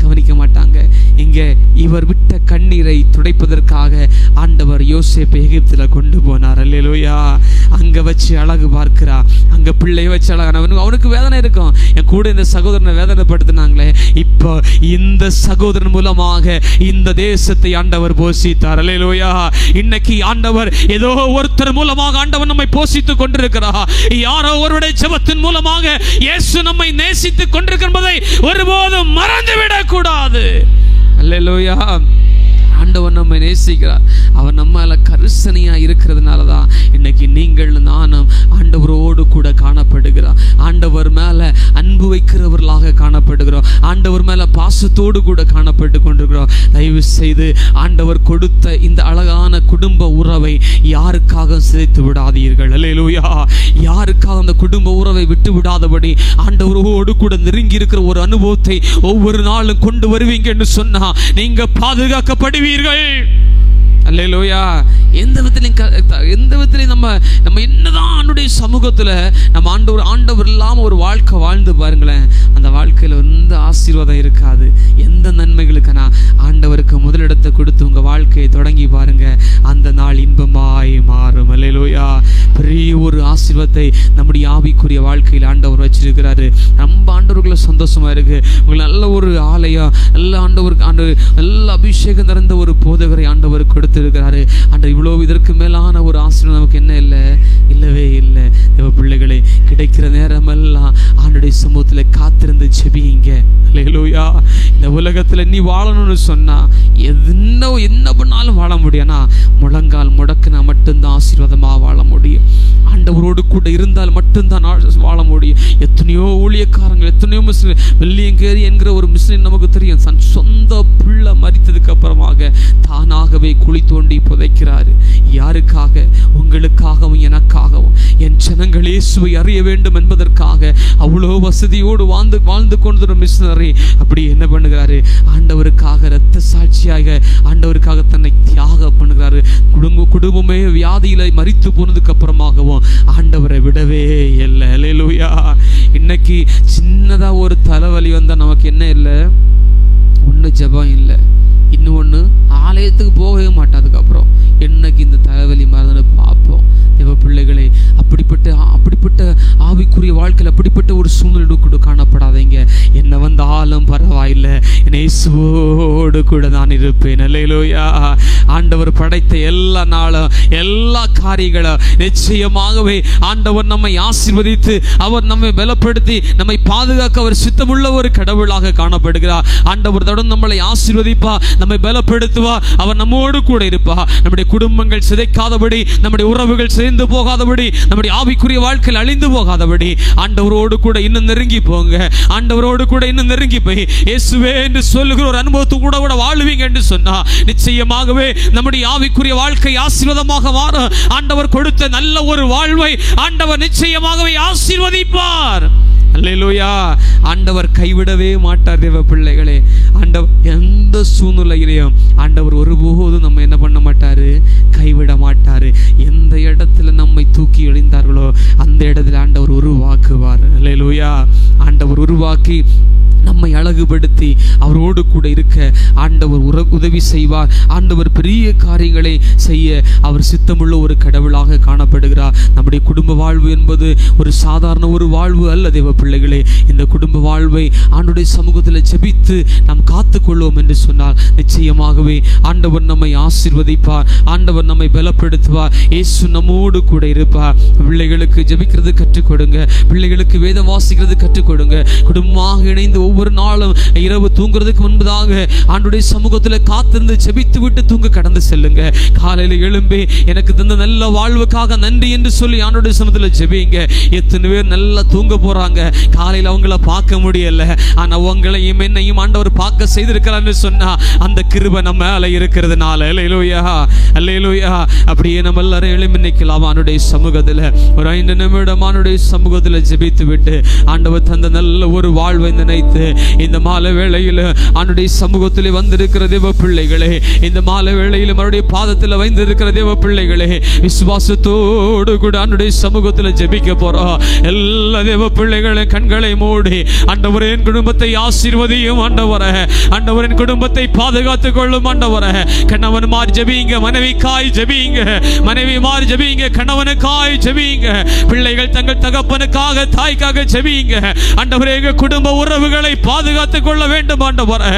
கவனிக்க மாட்டாங்க. இங்க இவர் விட்ட கண்ணீரை துடைப்பதற்காக ஆண்டவர் யோசேப்பை எகிப்தில கொண்டு போனார். அல்லேலூயா. அங்க வச்சு அழகு பார்க்கிறா, அங்க பிள்ளைய வச்சு அழகு. அவனுக்கு வேதனை இருக்கும், என் கூட இந்த சகோதரனை வேதனைப்படுத்தினாங்களே, இப்போ இந்த சகோதரன் மூலமாக இந்த தேசத்தை ஆண்டவர் போஷித்தார். அல்லேலூயா. இன்னைக்கு ஆண்டவர் ஏதோ ஒருத்தர் மூலமாக ஆண்டவர் நம்மை போஷித்துக் கொண்டிருக்கிறார். யாரோ ஒருவருடைய ஜெபத்தின் மூலமாக இயேசு நம்மை நேசித்துக் கொண்டிருக்கிறதை ஒருபோதும் மறந்துவிடக் கூடாது. அல்லேலூயா. ஆண்டவர் நம்மை நேசிக்கிறார். அவர் நம்ம கரிசனையா இருக்கிறதுனாலதான் இன்னைக்கு நீங்கள் நானும் ஆண்டவரோடு கூட காணப்படுகிறோம். ஆண்டவர் மேல அன்பு வைக்கிறவர்களாக காணப்படுகிறோம். ஆண்டவர் மேல பாசத்தோடு கூட காணப்பட்டு கொண்டிருக்கிறோம். தயவு செய்து ஆண்டவர் கொடுத்த இந்த அழகான குடும்ப உறவை யாருக்காக சிதைத்து விடாதீர்கள். அல்லேலூயா. யாருக்காக அந்த குடும்ப உறவை விட்டு விடாதபடி ஆண்டவரோடு கூட நெருங்கி இருக்கிற ஒரு அனுபவத்தை ஒவ்வொரு நாளும் கொண்டு வருவீங்க என்று சொன்னா நீங்க பாதுகாக்கப்படுவீர்கள். அல்லேலூயா. எந்த விதத்திலையும் நம்ம என்னதான் ஆண்டவருடைய சமூகத்துல நம்ம ஆண்டவர் இல்லாம ஒரு வாழ்க்கை வாழ்ந்து பாருங்களேன், அந்த வாழ்க்கையில எந்த ஆசீர்வாதம் இருக்காது, எந்த நன்மைகளுக்கான ஆண்டவருக்கு முதலிடத்தை கொடுத்து உங்க வாழ்க்கையை தொடங்கி பாருங்க, அந்த நாள் இன்பமாய் மாறும். அல்லேலூயா. பெரிய ஒரு ஆசீர்வாதத்தை நம்முடைய ஆவிக்குரிய வாழ்க்கையில் ஆண்டவர் வச்சிருக்கிறாரு. நம்ம ஆண்டவர்களை சந்தோஷமா இருக்கு. உங்களுக்கு நல்ல ஒரு ஆலயம், நல்ல ஆண்டவருக்கு நல்ல அபிஷேகம் நிறைந்த ஒரு போதகரை ஆண்டவர் கொடுத்திருக்கிறாரு. ஆண்டவர் இவ்வளவு இதற்கு மேலான ஒரு ஆசீர்வாதம் நமக்கு என்ன இல்லவே இல்லை. தேவ பிள்ளைகளை, கிடைக்கிற நேரமெல்லாம் ஆண்டவருடைய சமூகத்துல காத்திருந்து ஜெபிங்க. அல்லேலூயா. இந்த உலகத்துல நீ வாழணும்னு சொன்னா என்ன பண்ணாலும் வாழ முடியும்னா முழங்கால் முடக்குனா மட்டும்தான் ஆசீர்வாதமா வாழ முடியும். ஆண்டவரோடு கூட இருந்தால் மட்டும்தான் வாழ முடியும். எத்தனையோ ஊழியக்காரங்கள், எத்தனையோ மிஸ்லிம், வெள்ளியங்கேரி என்கிற ஒரு முஸ்லிம் நமக்கு தெரியும், சொந்த பிள்ளை மரித்ததுக்கு அப்புறமாக தானாகவே குழி தோண்டி புதைக்கிறாரு. யாருக்காக? உங்களுக்காகவும் எனக்காகவும், என் ஜனங்கள் இயேசுவை அறிய வேண்டும் என்பதற்காக அவ்வளோ வசதியோடு வாழ்ந்து கொண்டிருந்த மிஷனரி அப்படி என்ன பண்ணுகிறாரு? ஆண்டவருக்காக இரத்த சாட்சியாக ஆண்டவருக்காக தன்னை தியாகம் பண்ணுகிறாரு. குடும்பமே வியாதியில மரித்து போனதுக்கு அப்புறமாகவும் ஆண்டவரை விடவே இல்லை. அல்லேலூயா. இன்னைக்கு சின்னதா ஒரு தலைவலி வந்தா நமக்கு என்ன இல்லை? ஒண்ணு ஜெபம் இல்லை, இன்னொன்னு ஆலயத்துக்கு போகவே மாட்டோம். அதுக்கப்புறம் என்னைக்கு இந்த தலைவலி மறந்து பார்ப்போம். தேவ பிள்ளைகளே, அப்படிப்பட்ட ஆவிக்குரிய வாழ்க்கையில் அப்படிப்பட்ட ஒரு சூழ்நிலை கூட காணப்படாதீங்க. என்ன வந்தாலும் பரவாயில்லை, இயேசுவோடு கூட நான் இருப்பேன். அல்லேலூயா. ஆண்டவர் படைத்த எல்லா நாளும் எல்லா காரியங்களும் நிச்சயமாகவே ஆண்டவர் நம்மை ஆசீர்வதித்து அவர் நம்மை பலப்படுத்தி நம்மை பாதுகாக்க அவர் சித்தமுள்ள ஒரு கடவுளாக காணப்படுகிறார். ஆண்டவர் தொடர்ந்து நம்மளை ஆசீர்வதிப்பா, நம்மை பலப்படுத்துவா, அவர் நம்மோடு கூட இருப்பா. நம்முடைய குடும்பங்கள் சிதைக்காதபடி, நம்முடைய உறவுகள் சேர்ந்து போகாதபடி, நம்முடைய ஆவிக்குரிய வாழ்க்கையில் அழிந்து போகாதபடி ஆண்டவரோடு கூட இன்னும் நெருங்கி போங்க. ஆண்டவரோடு கூட இன்னும் நெருங்கி போய் இயேசுவே என்று சொல்லுகிற ஒரு அனுபவத்து கூட வாழ்வீங்க என்று சொன்னா நிச்சயமாகவே நம்முடைய ஆவிக்குரிய வாழ்க்கை ஆசீர்வாதமாக மாறும். ஆண்டவர் கொடுத்த நல்ல ஒரு வாழ்வை ஆண்டவர் நிச்சயமாகவே ஆசீர்வதிப்பார். அல்லேலூயா. ஆண்டவர் கைவிடவே மாட்டார். தேவ பிள்ளைகளே, ஆண்டவர் எந்த சூழ்நிலையிலையும் ஆண்டவர் ஒருபோதும் நம்ம என்ன பண்ண மாட்டாரு? கைவிட மாட்டாரு. எந்த இடத்துல நம்மை தூக்கி எறிந்தார்களோ அந்த இடத்துல ஆண்டவர் உருவாக்குவார். அல்லேலூயா. ஆண்டவர் உருவாக்கி நம்மை அழகுபடுத்தி அவரோடு கூட இருக்க ஆண்டவர் உதவி செய்வார். ஆண்டவர் பெரிய காரியங்களை செய்ய அவர் சித்தமுள்ள ஒரு கடவுளாக காணப்படுகிறார். நம்முடைய குடும்ப வாழ்வு என்பது ஒரு சாதாரண ஒரு வாழ்வு அல்ல. தேவ பிள்ளைகளே, இந்த குடும்ப வாழ்வை ஆண்டவருடைய சமூகத்தில் ஜெபித்து நாம் காத்துக்கொள்வோம் என்று சொன்னால் நிச்சயமாகவே ஆண்டவர் நம்மை ஆசீர்வதிப்பார். ஆண்டவர் நம்மை பலப்படுத்துவார். இயேசு நம்மோடு கூட இருப்பார். பிள்ளைகளுக்கு ஜெபிக்கிறது கற்றுக் கொடுங்க, பிள்ளைகளுக்கு வேதம் வாசிக்கிறது கற்றுக் கொடுங்க. குடும்பமாக இணைந்து ஒவ்வொரு நாளும் இரவு தூங்குறதுக்கு முன்பதாக ஆண்டவருடைய சமூகத்தில் காத்திருந்து ஜெபித்து விட்டு தூங்க கடந்து செல்லுங்க. காலையில் எழும்பி எனக்கு தந்த நல்ல வாழ்வுக்காக நன்றி என்று சொல்லி ஆண்டவருடைய சமூகத்தில் ஜெபிங்க. எத்தனை பேர் நல்லா தூங்க போறாங்க, காலையில் அவங்கள பார்க்க முடியல, ஆனா உங்களையும் என்னையும் ஆண்டவர் பார்க்க செய்திருக்கிறான்னு சொன்னா அந்த கிருபை நம்ம மேல இருக்கிறதுனால. அல்லேலூயா. அல்லேலூயா. அப்படியே நம்ம எல்லாரும் எழும்பி நிற்கலாம் ஆண்டவருடைய சமூகத்தில். ஒரு 5 நிமிடம் ஆண்டவருடைய சமூகத்தில் ஜெபித்து விட்டு ஆண்டவர் தந்த நல்ல ஒரு வாழ்வை நினைத்து இந்த மாலை வேளையில் ஆண்டவருடைய சமூகத்தில் வந்திருக்கிற தேவ பிள்ளைகளே, இந்த மாலை வேளையில் அவருடைய பாதத்தில் வைந்திருக்கிற தேவ பிள்ளைகளே, விசுவாசத்தோடு கூட ஆண்டவருடைய சமூகத்தில் ஜெபிக்க போறோம். எல்லா தேவ பிள்ளைகளை கண்களை மூடி ஆண்டவரே என் குடும்பத்தை ஆசீர்வதியும் ஆண்டவரே, ஆண்டவரின் குடும்பத்தை பாதுகாத்துக் கொள்ளும் ஆண்டவரே. கணவன் மாறி ஜெபிங்க, மனைவிக்காய் ஜெபிங்க, மனைவி மாறி ஜெபிங்க, கணவனுக்காய் ஜெபிங்க, பிள்ளைகள் தங்கள் தகப்பனுக்காக தாய்க்காக ஜெபிங்க. ஆண்டவரே எங்க குடும்ப உறவுகளை பாதுகாத்துக் கொள்ள வேண்டும் ஆண்டவரே.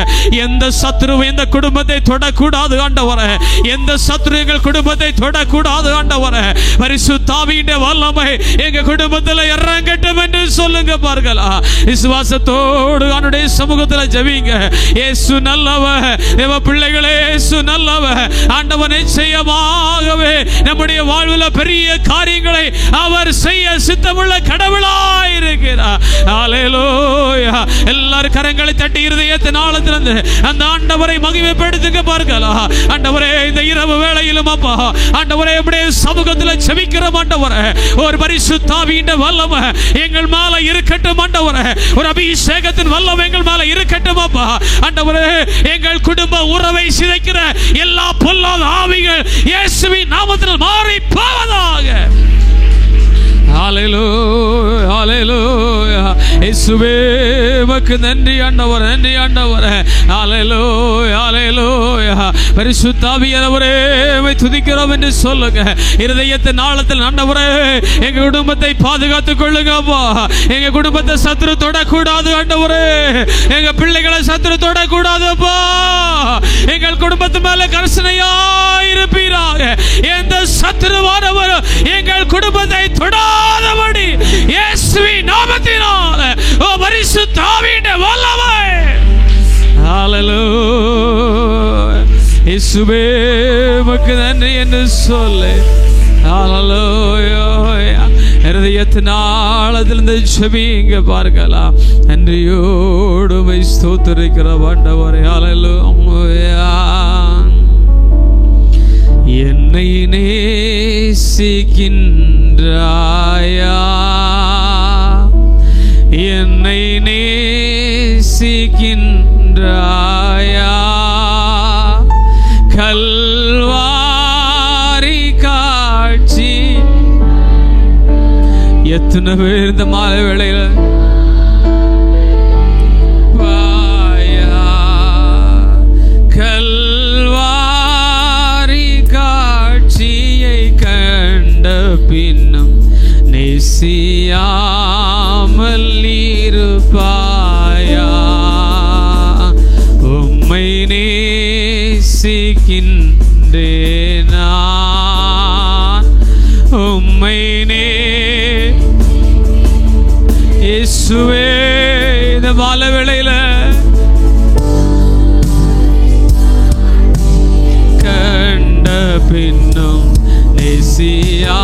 எந்த சத்துருவும் எந்த குடும்பத்தை தொடக்கூடாது ஆண்டவரே. எந்த சத்துரு எங்கள் குடும்பத்தை தொடக்கூடாது ஆண்டவரே. பரிசுத்த ஆவியின் வல்லமை எங்க குடும்பத்தில் இறங்கட்டும் என்று சொல்லுங்க பாருங்களா. விசுவாசத்தோடு அவருடைய சமூகத்தில் ஜெபிங்க. இயேசு நல்லவர். தேவ பிள்ளைகளே, இயேசு நல்லவர். ஆண்டவர் நிச்சயமாகவே நம்முடைய வாழ்வில் பெரிய காரியங்களை அவர் செய்ய சித்தமுள்ள கடவுளாய் இருக்கிறார். அல்லேலூயா. எல்லாரும் கரங்களை தட்டி இருதயத்தின் ஆழத்திலிருந்து அந்த ஆண்டவரை மகிமைப்படுத்துங்க பார்க்கலாம். ஆண்டவரே, இந்த இரவு வேளையிலும் அப்பா ஆண்டவரே அப்படியே சமூகத்தில் செபிக்கிற ஆண்டவரே, ஒரு பரிசுத்த ஆவியின் வல்லமை எங்கள் மேல இருக்கட்டும் ஆண்டவரே. ஒரு அபிஷேகத்தின் வல்லமை எங்கள் மேல இருக்கட்டும் அப்பா ஆண்டவரே. எங்கள் குடும்ப உறவை சிதைக்கிற எல்லா பொல்லாத ஆவிகள் இயேசுவின் நாமத்தில் மாறி போவதாக. ஹல்லேலூயா, ஹல்லேலூயா. இயேசுவே உமக்கு நன்றி ஆண்டவரே, நன்றி ஆண்டவரே. ஹல்லேலூயா, ஹல்லேலூயா. பரிசுத்த ஆவியானவரே உம்மை துதிக்கிறோம் என்று சொல்லுங்க. இருதயத்தின் ஆழத்தில் ஆண்டவரே எங்க குடும்பத்தை பாதுகாத்துக் கொள்ளுங்க அப்பா. எங்க குடும்பத்தை சத்துரு தொடக்கூடாது ஆண்டவரே. எங்க பிள்ளைகளை சத்துரு தொடக்கூடாது அப்பா. எங்கள் குடும்பத்து மேல கரிசனையா இருப்பீராக. எந்த சத்துருவானவர் எங்கள் குடும்பத்தை தொடாதபடி இயேசுவின் நாமத்தினால ஓ பரிசுத்த ஆவியின் வல்லமை. ஹல்லேலூயா. இயேசுவே உமக்கு நன்றி என்று சொல்லு. ஹல்லேலூயா. இருதயத்தின் ஆழத்திலிருந்து செபிங்க பார்க்கலாம். நன்றியோடு உம்மை ஸ்தோத்திரிக்கிற ஆண்டவரே. ஹல்லேலூயா. என்னை நேசிக்கின்றாயா, என்னை நேசிக்கின்றாயா, கல்வாரி காட்சி. எத்தனை பேர் இந்த மாலை வேளையில பின்னும் நேசியாமல் இருப்பாயா. உம்மை நேசிக்கின்றேன் நான், உம்மை இயேசுவே இந்த மாலை வேளையில கண்ட பின்னும் நேசியா